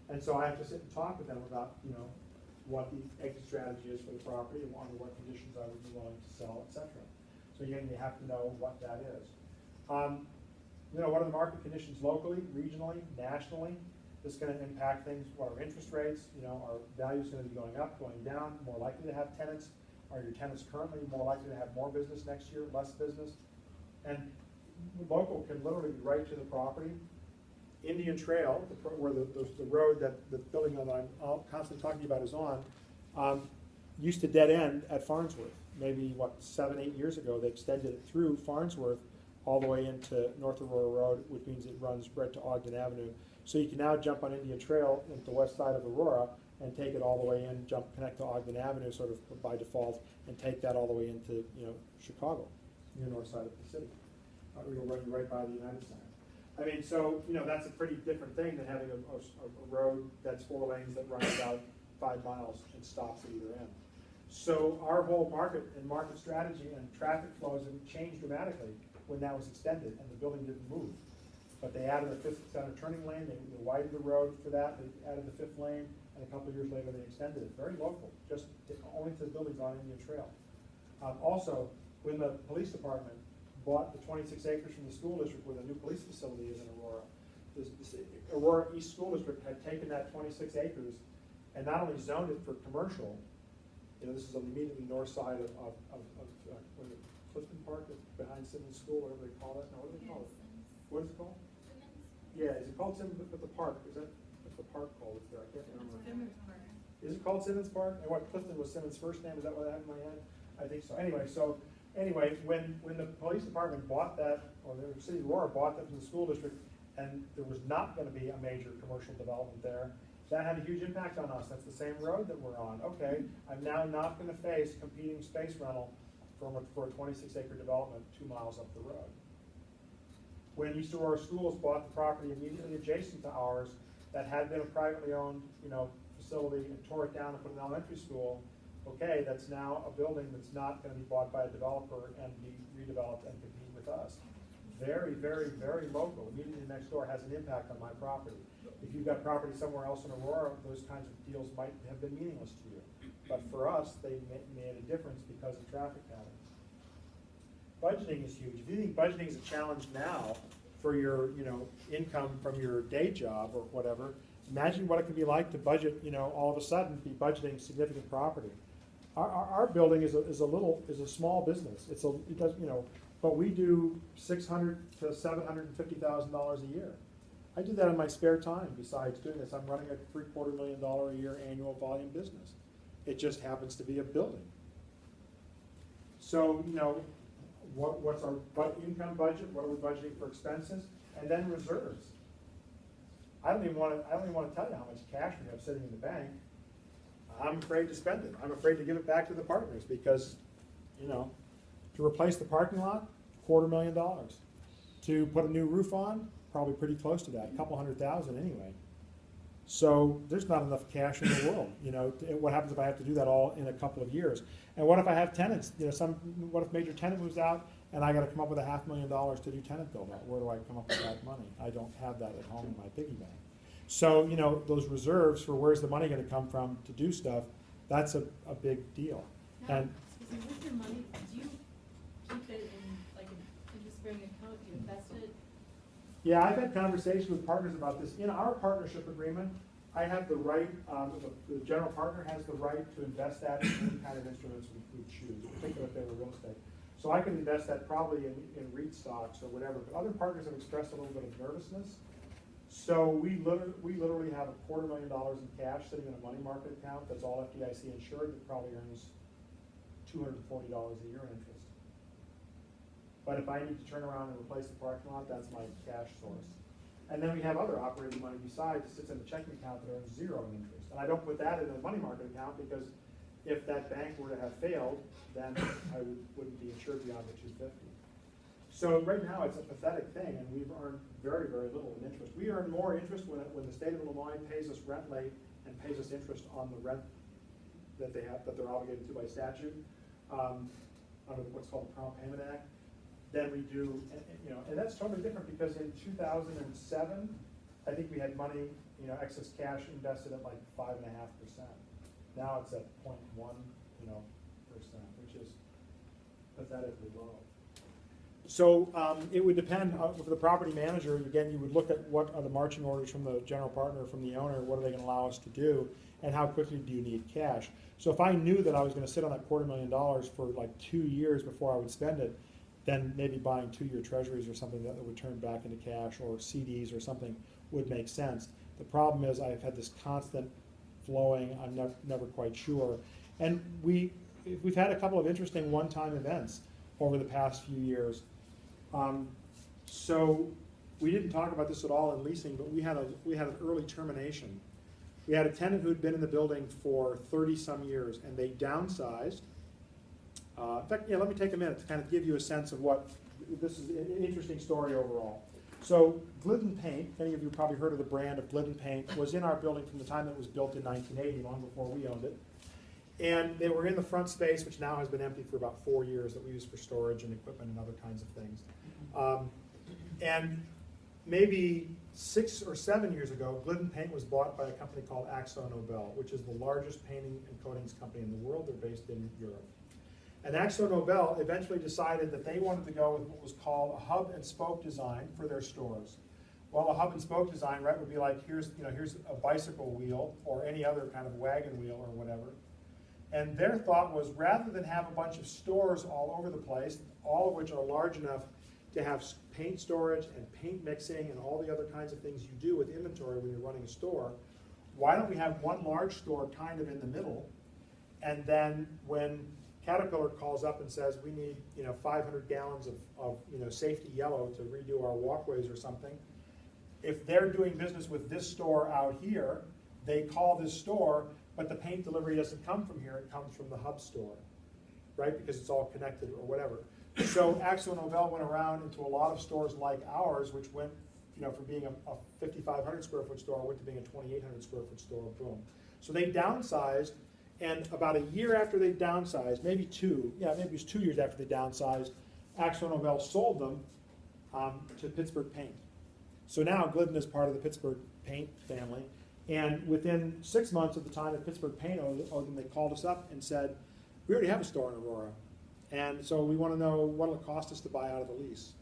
And so I have to sit and talk with them about, what the exit strategy is for the property and under what conditions I would be willing to sell, etc. So again, you have to know what that is. What are the market conditions locally, regionally, nationally? This is going to impact things. What are interest rates? Are values going to be going up, going down? More likely to have tenants? Are your tenants currently more likely to have more business next year, less business? And local can literally be right to the property. Indian Trail, where the road that the building that I'm constantly talking about is on, used to dead end at Farnsworth. Maybe, 7, 8 years ago, they extended it through Farnsworth all the way into North Aurora Road, which means it runs right to Ogden Avenue. So you can now jump on Indian Trail into the west side of Aurora and take it all the way in, connect to Ogden Avenue sort of by default, and take that all the way into, Chicago, near north side of the city. We're running right by the United Center. I mean, so, that's a pretty different thing than having a road that's 4 lanes that runs about 5 miles and stops at either end. So our whole market strategy and traffic flows have changed dramatically when that was extended and the building didn't move. But they added a 5th center turning lane, they widened the road for that, they added the 5th lane, and a couple of years later they extended it. Very local, just only to the buildings on Indian Trail. Also, when the police department bought the 26 acres from the school district where the new police facility is in Aurora, the Aurora East School District had taken that 26 acres and not only zoned it for commercial, this is on the immediately north side of what is it, Clifton Park, behind Simmons School, whatever they call it. No, what do they call it? What is it called? Simmons. Yeah, is it called Simmons, but the park, what's the park called? It's there, I can't remember. Simmons Park. Is it called Simmons Park? And what, Clifton was Simmons' first name, is that what I have in my head? I think so. Anyway, when the police department bought that, or the city of Aurora bought that from the school district, and there was not gonna be a major commercial development there, that had a huge impact on us. That's the same road that we're on. Okay, I'm now not gonna face competing space rental for a 26 acre development 2 miles up the road. When East Aurora Schools bought the property immediately adjacent to ours that had been a privately owned, facility and tore it down and put an elementary school, okay, that's now a building that's not gonna be bought by a developer and be redeveloped and compete with us. Very, very, very local. Immediately next door has an impact on my property. If you've got property somewhere else in Aurora, those kinds of deals might have been meaningless to you. But for us, they made a difference because of traffic patterns. Budgeting is huge. If you think budgeting is a challenge now for your, income from your day job or whatever, imagine what it could be like to budget, all of a sudden be budgeting significant property. Our building is a small business. It does, but we do $600,000 to $750,000 a year. I do that in my spare time. Besides doing this, I'm running a $750,000 a year annual volume business. It just happens to be a building. So, what's our income budget? What are we budgeting for expenses? And then reserves. I don't even want to tell you how much cash we have sitting in the bank. I'm afraid to spend it. I'm afraid to give it back to the partners because, to replace the parking lot, $250,000. To put a new roof on, probably pretty close to that, a couple $100,000 anyway. So there's not enough cash in the world. What happens if I have to do that all in a couple of years? And what if I have tenants? What if major tenant moves out and I got to come up with $500,000 to do tenant build out? Where do I come up with that money? I don't have that at home in my piggy bank. So those reserves for where's the money going to come from to do stuff, that's a big deal. Now, And excuse me, with your money, do you keep it in like an interest-bearing account? Do you invest it? yeah, I've had conversations with partners about this. In our partnership agreement, I have the right, the general partner has the right to invest that in any kind of instruments we choose, particularly if they were real estate. So I can invest that probably in REIT stocks or whatever, but other partners have expressed a little bit of nervousness. So we literally have $250,000 in cash sitting in a money market account that's all FDIC insured that probably earns $240 a year in interest. But if I need to turn around and replace the parking lot, that's my cash source. And then we have other operating money besides, it sits in a checking account that earns 0 in interest. And I don't put that in a money market account because if that bank were to have failed, then I wouldn't be insured beyond the $250. So right now it's a pathetic thing, and we've earned very, very little in interest. We earn more interest when the state of Illinois pays us rent late and pays us interest on the rent that they're obligated to by statute under what's called the Prompt Payment Act. Than we do, and that's totally different because in 2007, I think we had money, excess cash invested at like 5.5%. Now it's at 0.1%, which is pathetically low. So it would depend for the property manager. Again, you would look at what are the marching orders from the general partner, from the owner. What are they going to allow us to do, and how quickly do you need cash? So if I knew that I was going to sit on that $250,000 for like 2 years before I would spend it, then maybe buying 2-year treasuries or something that would turn back into cash, or CDs or something would make sense. The problem is I've had this constant flowing, I'm never quite sure. And we've had a couple of interesting one-time events over the past few years. So we didn't talk about this at all in leasing, but we had an early termination. We had a tenant who had been in the building for 30-some years, and they downsized. In fact, yeah, let me take a minute to kind of give you a sense of what, this is an interesting story overall. So Glidden Paint, any of you probably heard of the brand of Glidden Paint, was in our building from the time it was built in 1980, long before we owned it. And they were in the front space, which now has been empty for about 4 years, that we use for storage and equipment and other kinds of things. And maybe 6 or 7 years ago, Glidden Paint was bought by a company called Akzo Nobel, which is the largest painting and coatings company in the world. They're based in Europe. And Akzo Nobel eventually decided that they wanted to go with what was called a hub and spoke design for their stores. Well, a hub and spoke design, right, would be like, here's a bicycle wheel or any other kind of wagon wheel or whatever. And their thought was, rather than have a bunch of stores all over the place, all of which are large enough to have paint storage and paint mixing and all the other kinds of things you do with inventory when you're running a store, why don't we have one large store kind of in the middle, and then when Caterpillar calls up and says, we need 500 gallons of safety yellow to redo our walkways or something, if they're doing business with this store out here, they call this store, but the paint delivery doesn't come from here, it comes from the hub store, right? Because it's all connected or whatever. So Akzo Nobel went around into a lot of stores like ours, which went from being a 5,500 square foot store went to being a 2,800 square foot store, boom. So they downsized, and about a year after they downsized, maybe it was 2 years after they downsized, Akzo Nobel sold them to Pittsburgh Paint. So now Glidden is part of the Pittsburgh Paint family. And within 6 months of the time that Pittsburgh Paint owed them, they called us up and said, we already have a store in Aurora. And so we want to know what it'll cost us to buy out of the lease.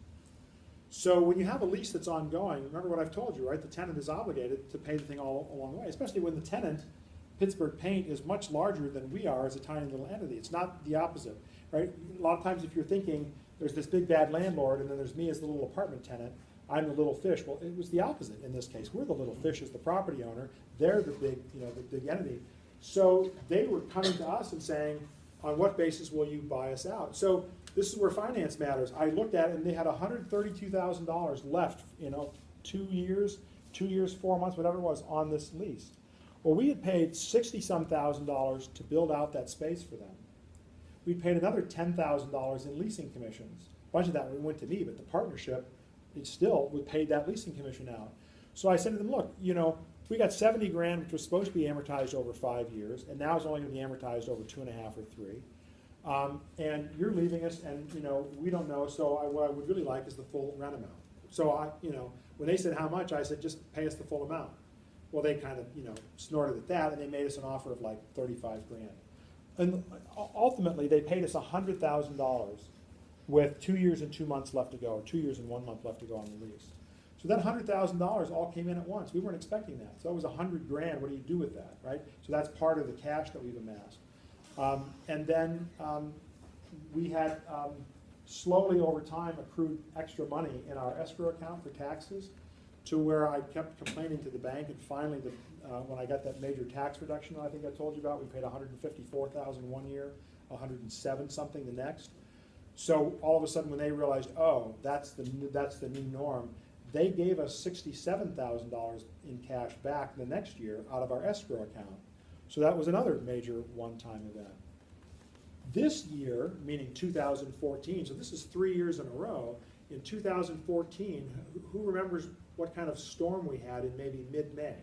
So when you have a lease that's ongoing, remember what I've told you, right? The tenant is obligated to pay the thing all along the way, especially when the tenant, Pittsburgh Paint, is much larger than we are as a tiny little entity. It's not the opposite, right? A lot of times if you're thinking there's this big bad landlord and then there's me as the little apartment tenant, I'm the little fish. Well, it was the opposite in this case. We're the little fish as the property owner. They're the big, the big entity. So they were coming to us and saying, on what basis will you buy us out? So this is where finance matters. I looked at it and they had $132,000 left, 2 years, 4 months, whatever it was, on this lease. Well, we had paid $60-some thousand to build out that space for them. We paid another $10,000 in leasing commissions. A bunch of that went to me, but the partnership, it still would pay that leasing commission out. So I said to them, look, we got 70 grand, which was supposed to be amortized over 5 years, and now it's only going to be amortized over 2.5 or 3. And you're leaving us, and we don't know. So what I would really like is the full rent amount. So when they said how much, I said just pay us the full amount. Well, they kind of snorted at that, and they made us an offer of like 35 grand. And ultimately, they paid us $100,000 with 2 years and 2 months left to go, or 2 years and 1 month left to go on the lease. So that $100,000 all came in at once. We weren't expecting that. So that was 100 grand. What do you do with that, right? So that's part of the cash that we've amassed. And then we had slowly over time accrued extra money in our escrow account for taxes, to where I kept complaining to the bank, and finally, when I got that major tax reduction I think I told you about, we paid $154,000 one year, $107 something the next. So all of a sudden, when they realized, oh, that's the new norm, they gave us $67,000 in cash back the next year out of our escrow account. So that was another major one-time event. This year, meaning 2014, so this is 3 years in a row, in 2014, who remembers what kind of storm we had in maybe mid-May?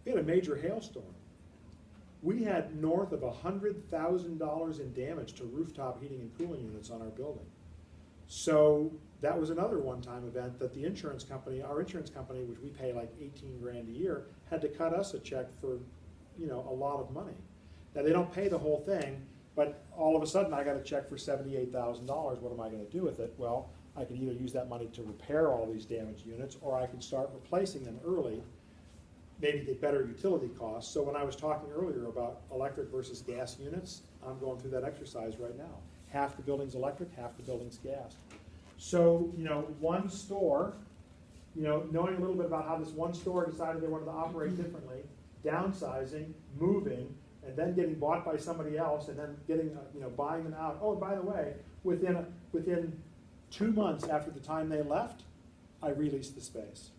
We had a major hailstorm. We had north of $100,000 in damage to rooftop heating and cooling units on our building. So that was another one-time event that the insurance company, our insurance company, which we pay like 18 grand a year, had to cut us a check for, a lot of money. Now they don't pay the whole thing, but all of a sudden I got a check for $78,000. What am I going to do with it? Well, I could either use that money to repair all these damaged units, or I can start replacing them early, maybe get better utility costs. So when I was talking earlier about electric versus gas units, I'm going through that exercise right now. Half the building's electric, half the building's gas. So, one store, knowing a little bit about how this one store decided they wanted to operate differently, downsizing, moving, and then getting bought by somebody else, and then getting, buying them out. Oh, and by the way, within 2 months after the time they left, I released the space.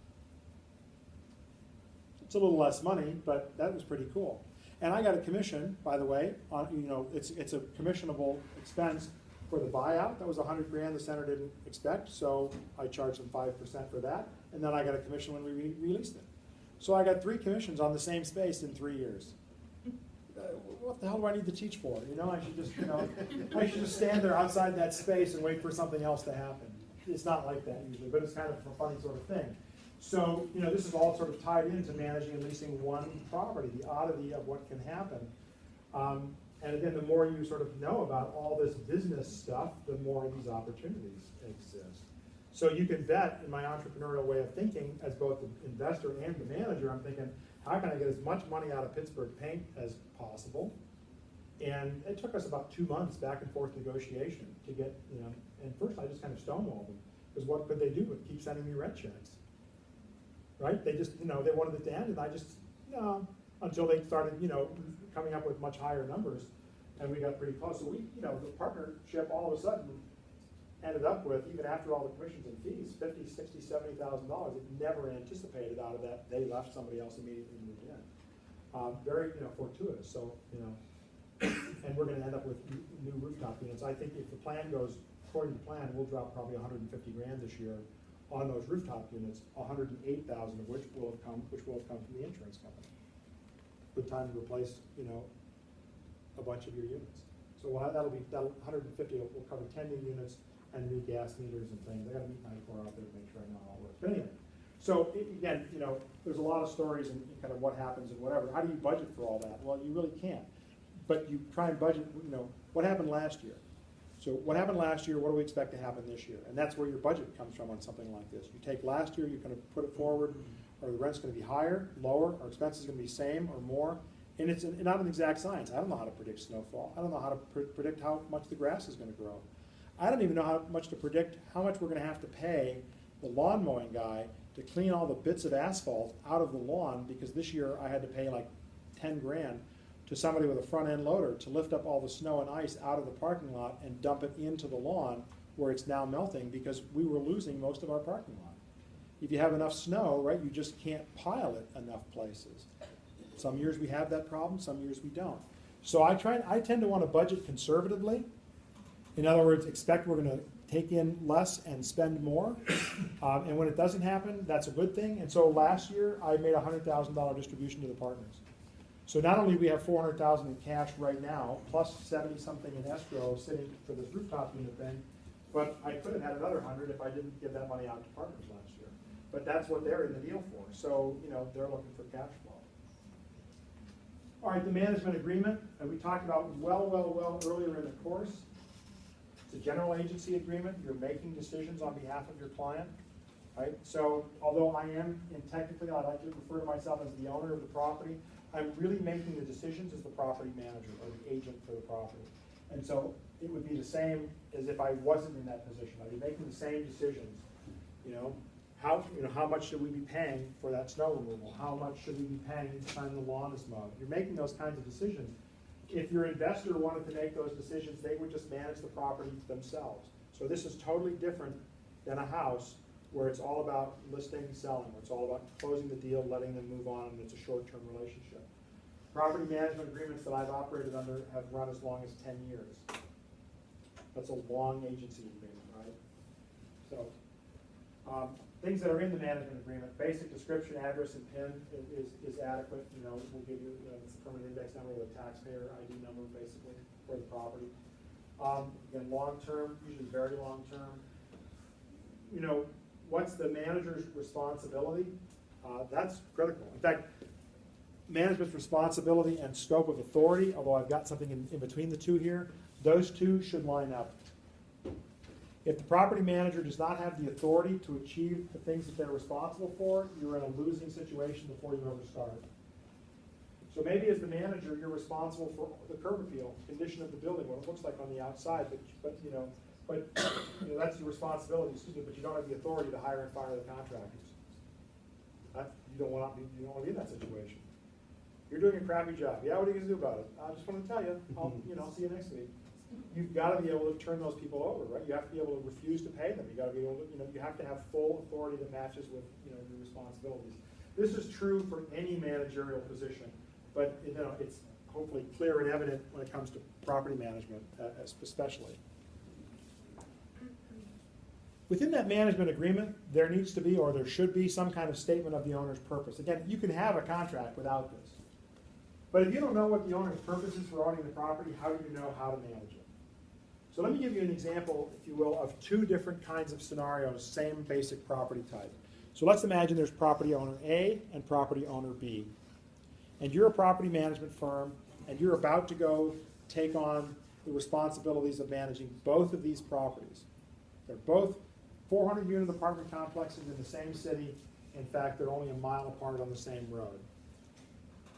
It's a little less money, but that was pretty cool. And I got a commission, by the way, on, it's a commissionable expense for the buyout. That was $100,000 the center didn't expect, so I charged them 5% for that, and then I got a commission when we released it. So I got 3 commissions on the same space in 3 years. What the hell do I need to teach for? I should just, I should just stand there outside that space and wait for something else to happen. It's not like that usually, but it's kind of a funny sort of thing. So, this is all sort of tied into managing and leasing one property, the oddity of what can happen. And again, the more you sort of know about all this business stuff, the more these opportunities exist. So you can bet, in my entrepreneurial way of thinking, as both the investor and the manager, I'm thinking, how can I get as much money out of Pittsburgh Paint as possible? And it took us about 2 months back and forth negotiation to get, and first I just kind of stonewalled them, because what could they do but keep sending me rent checks? Right? They just, they wanted it to end, and I just, no, until they started, coming up with much higher numbers, and we got pretty close. So we, the partnership all of a sudden ended up with, even after all the commissions and fees, $50,000, $60,000, $70,000. It never anticipated out of that. They left, somebody else immediately moved in. Very, fortuitous. So, and we're going to end up with new rooftop units. I think if the plan goes according to plan, we'll drop probably $150,000 this year on those rooftop units, $108,000 of which will have come from the insurance company. Good time to replace, a bunch of your units. So that'll 150 will cover 10 new units and new gas meters and things. I got to meet 94 out there to make sure I know how it works. But anyway, so again, there's a lot of stories and kind of what happens and whatever. How do you budget for all that? Well, you really can't. But you try and budget, what happened last year? So what happened last year, what do we expect to happen this year? And that's where your budget comes from on something like this. You take last year, you're going to put it forward, or the rent's going to be higher, lower, or expenses going to be same or more. And it's not an exact science. I don't know how to predict snowfall. I don't know how to predict how much the grass is going to grow. I don't even know how much to predict how much we're going to have to pay the lawn mowing guy to clean all the bits of asphalt out of the lawn, because this year I had to pay like 10 grand to somebody with a front end loader to lift up all the snow and ice out of the parking lot and dump it into the lawn where it's now melting, because we were losing most of our parking lot. If you have enough snow, right, you just can't pile it enough places. Some years we have that problem, some years we don't. So I tend to want to budget conservatively. In other words, expect we're going to take in less and spend more. And when it doesn't happen, that's a good thing. And so last year, I made a $100,000 distribution to the partners. So not only do we have $400,000 in cash right now, plus 70-something in escrow sitting for this rooftop unit thing, but I could have had another 100 if I didn't give that money out to partners last year. But that's what they're in the deal for. So, they're looking for cash flow. All right, the management agreement, and we talked about well earlier in the course. It's a general agency agreement. You're making decisions on behalf of your client, right? So although I am, technically, I like to refer to myself as the owner of the property, I'm really making the decisions as the property manager or the agent for the property. And so it would be the same as if I wasn't in that position. I'd be making the same decisions, how much should we be paying for that snow removal? How much should we be paying each time the lawn is mowed? You're making those kinds of decisions. If your investor wanted to make those decisions, they would just manage the property themselves. So this is totally different than a house where it's all about listing, selling, where it's all about closing the deal, letting them move on, and it's a short-term relationship. Property management agreements that I've operated under have run as long as 10 years. That's a long agency agreement, right? So, things that are in the management agreement, basic description, address, and PIN is adequate. We'll give you it's the permanent index number, the taxpayer ID number, basically, for the property. Again, long-term, usually very long-term. What's the manager's responsibility? That's critical. In fact, management's responsibility and scope of authority, although I've got something in between the two here, those two should line up. If the property manager does not have the authority to achieve the things that they're responsible for, you're in a losing situation before you ever start. So maybe as the manager, you're responsible for the curb appeal, condition of the building, what it looks like on the outside, but that's your responsibility, but you don't have the authority to hire and fire the contractors. You don't want to be in that situation. You're doing a crappy job. Yeah, what are you gonna do about it? I just want to tell you, I'll see you next week. You've got to be able to turn those people over, right? You have to be able to refuse to pay them. You got to be able to, you have to have full authority that matches with, your responsibilities. This is true for any managerial position, but it's hopefully clear and evident when it comes to property management, especially. Within that management agreement, there needs to be, or there should be, some kind of statement of the owner's purpose. Again, you can have a contract without this. But if you don't know what the owner's purpose is for owning the property, how do you know how to manage it? So let me give you an example, if you will, of two different kinds of scenarios, same basic property type. So let's imagine there's property owner A and property owner B. And you're a property management firm, and you're about to go take on the responsibilities of managing both of these properties. They're both 400-unit apartment complexes in the same city. In fact, they're only a mile apart on the same road.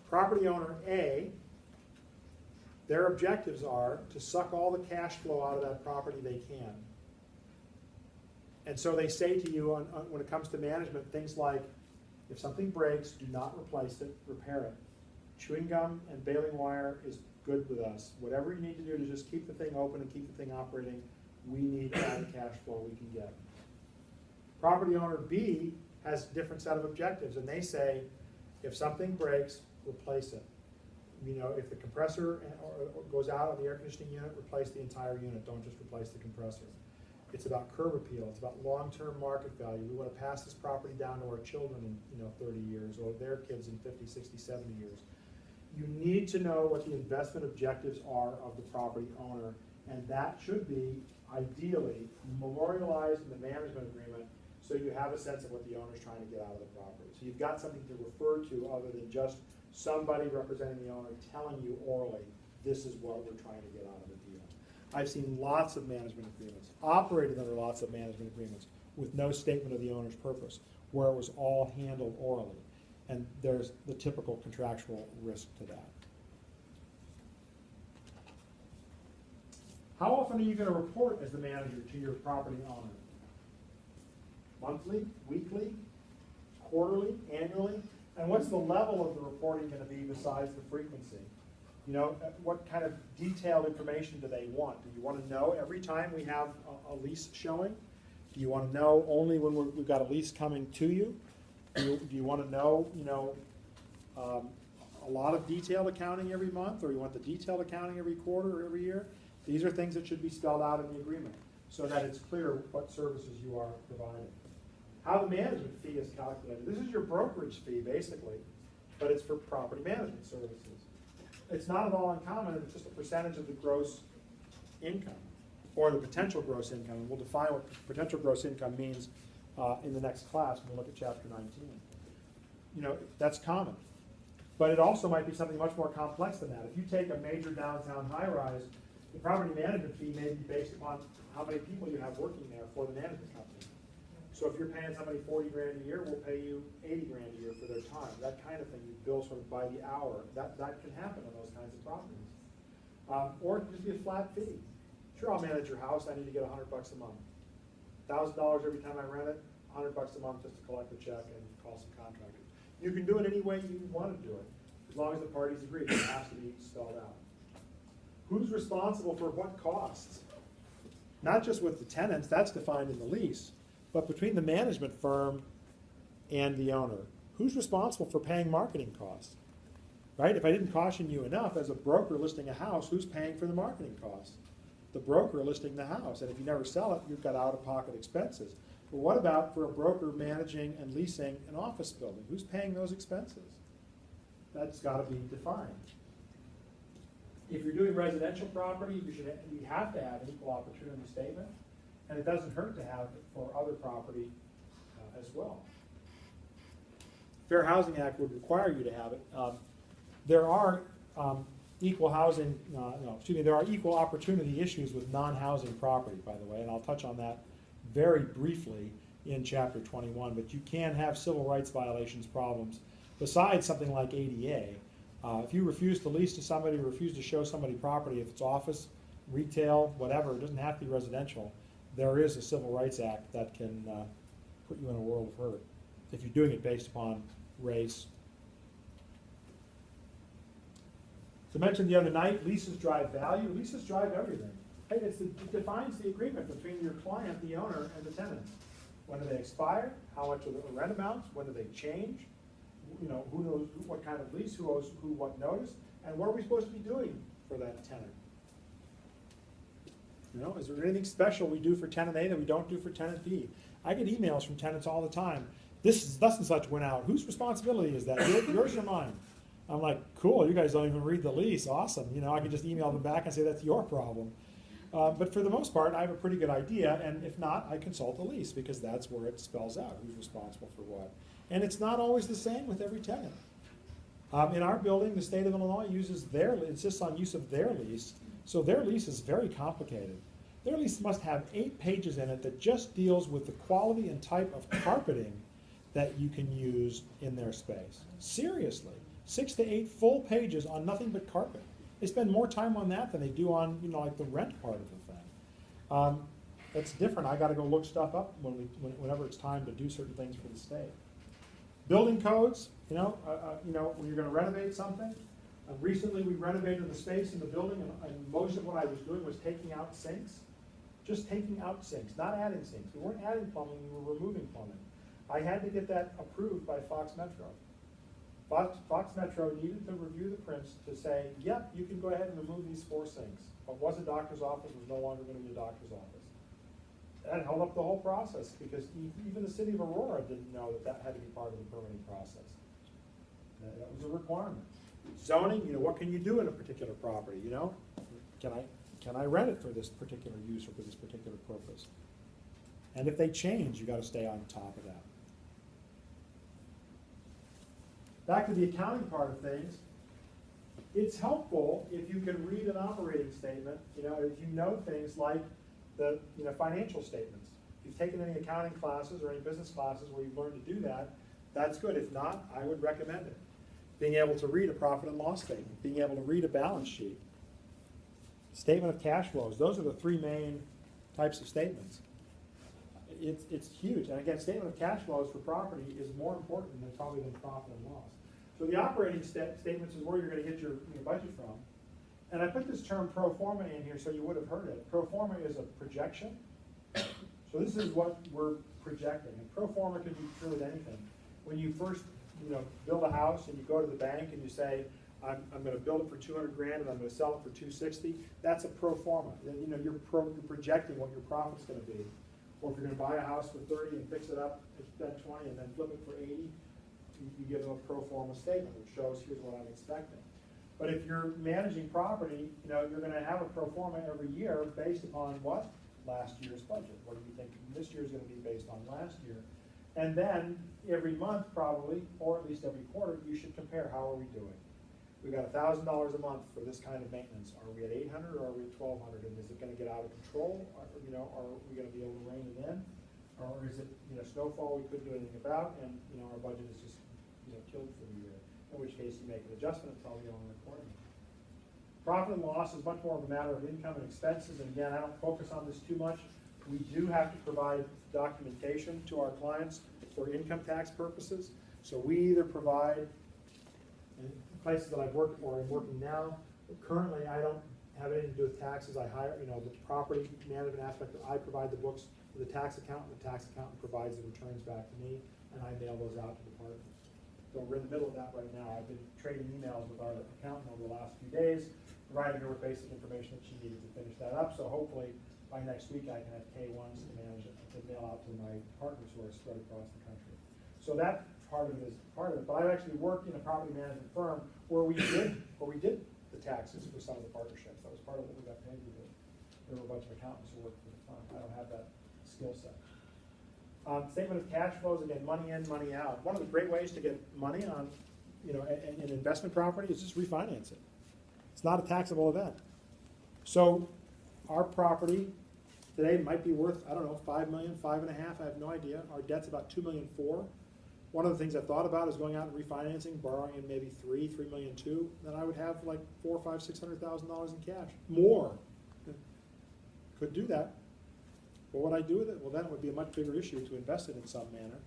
Property owner A, their objectives are to suck all the cash flow out of that property they can. And so they say to you, when it comes to management, things like, if something breaks, do not replace it, repair it. Chewing gum and baling wire is good with us. Whatever you need to do to just keep the thing open and keep the thing operating, we need all the cash flow we can get. Property owner B has a different set of objectives, and they say, if something breaks, replace it. If the compressor goes out on the air conditioning unit, replace the entire unit. Don't just replace the compressor. It's about curb appeal. It's about long-term market value. We want to pass this property down to our children in 30 years, or their kids in 50, 60, 70 years. You need to know what the investment objectives are of the property owner, and that should be ideally memorialized in the management agreement, so you have a sense of what the owner's trying to get out of the property. So you've got something to refer to other than just somebody representing the owner telling you orally, this is what we're trying to get out of the deal. I've seen lots of management agreements, operated under lots of management agreements, with no statement of the owner's purpose, where it was all handled orally. And there's the typical contractual risk to that. How often are you going to report as the manager to your property owner? Monthly, weekly, quarterly, annually? And what's the level of the reporting going to be besides the frequency? What kind of detailed information do they want? Do you want to know every time we have a lease showing? Do you want to know only when we've got a lease coming to you? Do you want to know, a lot of detailed accounting every month, or you want the detailed accounting every quarter or every year? These are things that should be spelled out in the agreement so that it's clear what services you are providing. How the management fee is calculated. This is your brokerage fee, basically, but it's for property management services. It's not at all uncommon. It's just a percentage of the gross income, or the potential gross income. And we'll define what potential gross income means in the next class when we look at chapter 19. That's common. But it also might be something much more complex than that. If you take a major downtown high-rise, the property management fee may be based upon how many people you have working there for the management company. So if you're paying somebody 40 grand a year, we'll pay you 80 grand a year for their time. That kind of thing, you bill sort of by the hour. That can happen on those kinds of properties. Or it can just be a flat fee. Sure, I'll manage your house. I need to get $100 a month. $1,000 every time I rent it, $100 a month just to collect the check and call some contractors. You can do it any way you want to do it, as long as the parties agree. It has to be spelled out. Who's responsible for what costs? Not just with the tenants, that's defined in the lease, but between the management firm and the owner. Who's responsible for paying marketing costs? Right? If I didn't caution you enough, as a broker listing a house, who's paying for the marketing costs? The broker listing the house. And if you never sell it, you've got out-of-pocket expenses. But what about for a broker managing and leasing an office building? Who's paying those expenses? That's got to be defined. If you're doing residential property, you have to have an equal opportunity statement, and it doesn't hurt to have it for other property as well. Fair Housing Act would require you to have it. There are equal housing, there are equal opportunity issues with non-housing property, by the way, and I'll touch on that very briefly in chapter 21, but you can have civil rights violations problems besides something like ADA. If you refuse to lease to somebody, refuse to show somebody property, if it's office, retail, whatever, it doesn't have to be residential, there is a Civil Rights Act that can put you in a world of hurt if you're doing it based upon race, To mention the other night, leases drive value, leases drive everything. Hey, it defines the agreement between your client, the owner, and the tenant. When do they expire? How much are the rent amounts? When do they change? You know, who knows what kind of lease, who owes who what notice, and what are we supposed to be doing for that tenant? You know, is there anything special we do for tenant A that we don't do for tenant B? I get emails from tenants all the time. This is thus and such went out. Whose responsibility is that? Yours or mine? I'm like, cool, you guys don't even read the lease. Awesome. You know, I can just email them back and say that's your problem. But for the most part, I have a pretty good idea, and if not, I consult the lease because that's where it spells out who's responsible for what. And it's not always the same with every tenant. In our building, the state of Illinois insists on use of their lease, so their lease is very complicated. Their lease must have 8 pages in it that just deals with the quality and type of carpeting that you can use in their space. Seriously, 6 to 8 full pages on nothing but carpet. They spend more time on that than they do on, you know, like the rent part of the thing. That's different. I got to go look stuff up whenever it's time to do certain things for the state. Building codes, you know, when you're going to renovate something. Recently, we renovated the space in the building, and most of what I was doing was taking out sinks. Just taking out sinks, not adding sinks. We weren't adding plumbing, we were removing plumbing. I had to get that approved by Fox Metro. Fox Metro needed to review the prints to say, yep, you can go ahead and remove these 4 sinks. What was a doctor's office was no longer going to be a doctor's office. That held up the whole process because even the city of Aurora didn't know that that had to be part of the permitting process. That was a requirement. Zoning, you know, what can you do in a particular property, you know? Can I rent it for this particular use or for this particular purpose? And if they change, you got to stay on top of that. Back to the accounting part of things, it's helpful if you can read an operating statement, you know, if you know things like the financial statements. If you've taken any accounting classes or any business classes where you've learned to do that, that's good. If not, I would recommend it. Being able to read a profit and loss statement, being able to read a balance sheet, statement of cash flows, those are the 3 main types of statements. It's huge, and again, statement of cash flows for property is more important than probably than profit and loss. So the operating statements is where you're going to get your budget from. And I put this term pro forma in here so you would have heard it. Pro forma is a projection. So this is what we're projecting. And pro forma can be true with anything. When you first build a house and you go to the bank and you say, I'm going to build it for 200 grand and I'm going to sell it for 260, that's a pro forma. You know, you're projecting what your profit's going to be. Or if you're going to buy a house for 30 and fix it up, spend 20 and then flip it for 80, you give them a pro forma statement which shows here's what I'm expecting. But if you're managing property, you know, you're going to have a pro forma every year based upon what? Last year's budget. What do you think this year is going to be based on last year? And then every month probably, or at least every quarter, you should compare how are we doing. We've got $1,000 a month for this kind of maintenance. Are we at 800 or are we at 1200? And is it going to get out of control? Or, you know, are we going to be able to rein it in? Or is it, you know, snowfall we couldn't do anything about, and you know our budget is just killed for the year. In which case you make an adjustment and tell the owner accordingly. Profit and loss is much more of a matter of income and expenses. And again, I don't focus on this too much. We do have to provide documentation to our clients for income tax purposes. So we either provide, in places that I've worked for, I'm working now, currently I don't have anything to do with taxes. I hire, you know, the property management aspect, I provide the books to the tax accountant provides the returns back to me, and I mail those out to departments. So we're in the middle of that right now. I've been trading emails with our accountant over the last few days, providing her with basic information that she needed to finish that up. So hopefully by next week I can have K1s to manage it, to mail out to my partners who are spread across the country. So that part of it is part of it. But I've actually worked in a property management firm where we did the taxes for some of the partnerships. That was part of what we got paid to do. There were a bunch of accountants who worked for the firm. I don't have that skill set. Statement of cash flows, again, money in, money out. One of the great ways to get money on, you know, an investment property is just refinance it. It's not a taxable event. So our property today might be worth, I don't know, $5 million, $5.5 million, I have no idea. Our debt's about $2.4 million. One of the things I thought about is going out and refinancing, borrowing in maybe $3.2 million. Then I would have like $400,000, $500,000, $600,000 in cash. More. Could do that. What would I do with it? Well, then it would be a much bigger issue to invest it in some manner.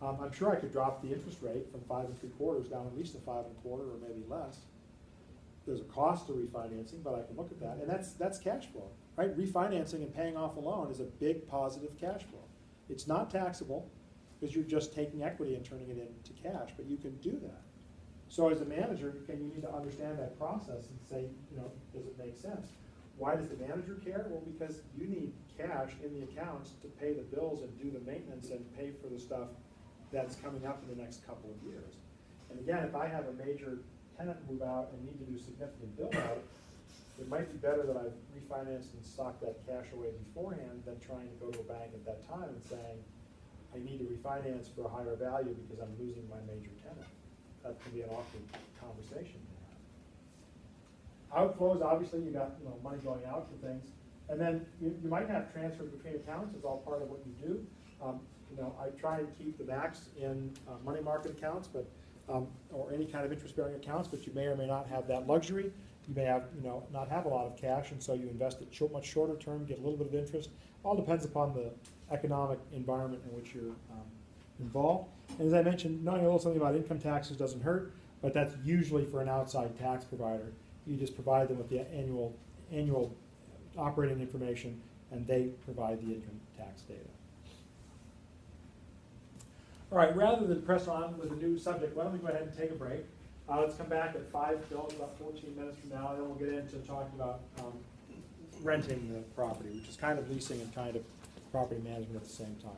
I'm sure I could drop the interest rate from 5 3/4 down at least to 5 1/4 or maybe less. there's a cost to refinancing, but I can look at that, and that's cash flow, right? Refinancing and paying off a loan is a big positive cash flow. It's not taxable, because you're just taking equity and turning it into cash, but you can do that. So as a manager, you need to understand that process and say, does it make sense? Why does the manager care? Well, because you need cash in the accounts to pay the bills and do the maintenance and pay for the stuff that's coming up in the next couple of years. And again, if I have a major tenant move out and need to do significant build out, it might be better that I've refinanced and stocked that cash away beforehand than trying to go to a bank at that time and saying, I need to refinance for a higher value because I'm losing my major tenant. That can be an awkward conversation to have. Outflows, obviously, you got money going out for things, and then you might have transfers between accounts. It's all part of what you do. I try and keep the max in money market accounts, but or any kind of interest-bearing accounts. But you may or may not have that luxury. You may have not have a lot of cash, and so you invest it much shorter term, get a little bit of interest. All depends upon the economic environment in which you're involved. And as I mentioned, knowing a little something about income taxes doesn't hurt, but that's usually for an outside tax provider. You just provide them with the annual operating information, and they provide the income tax data. All right, rather than press on with a new subject, why don't we go ahead and take a break. Let's come back at 5 till about 14 minutes from now, and then we'll get into talking about renting the property, which is kind of leasing and kind of property management at the same time.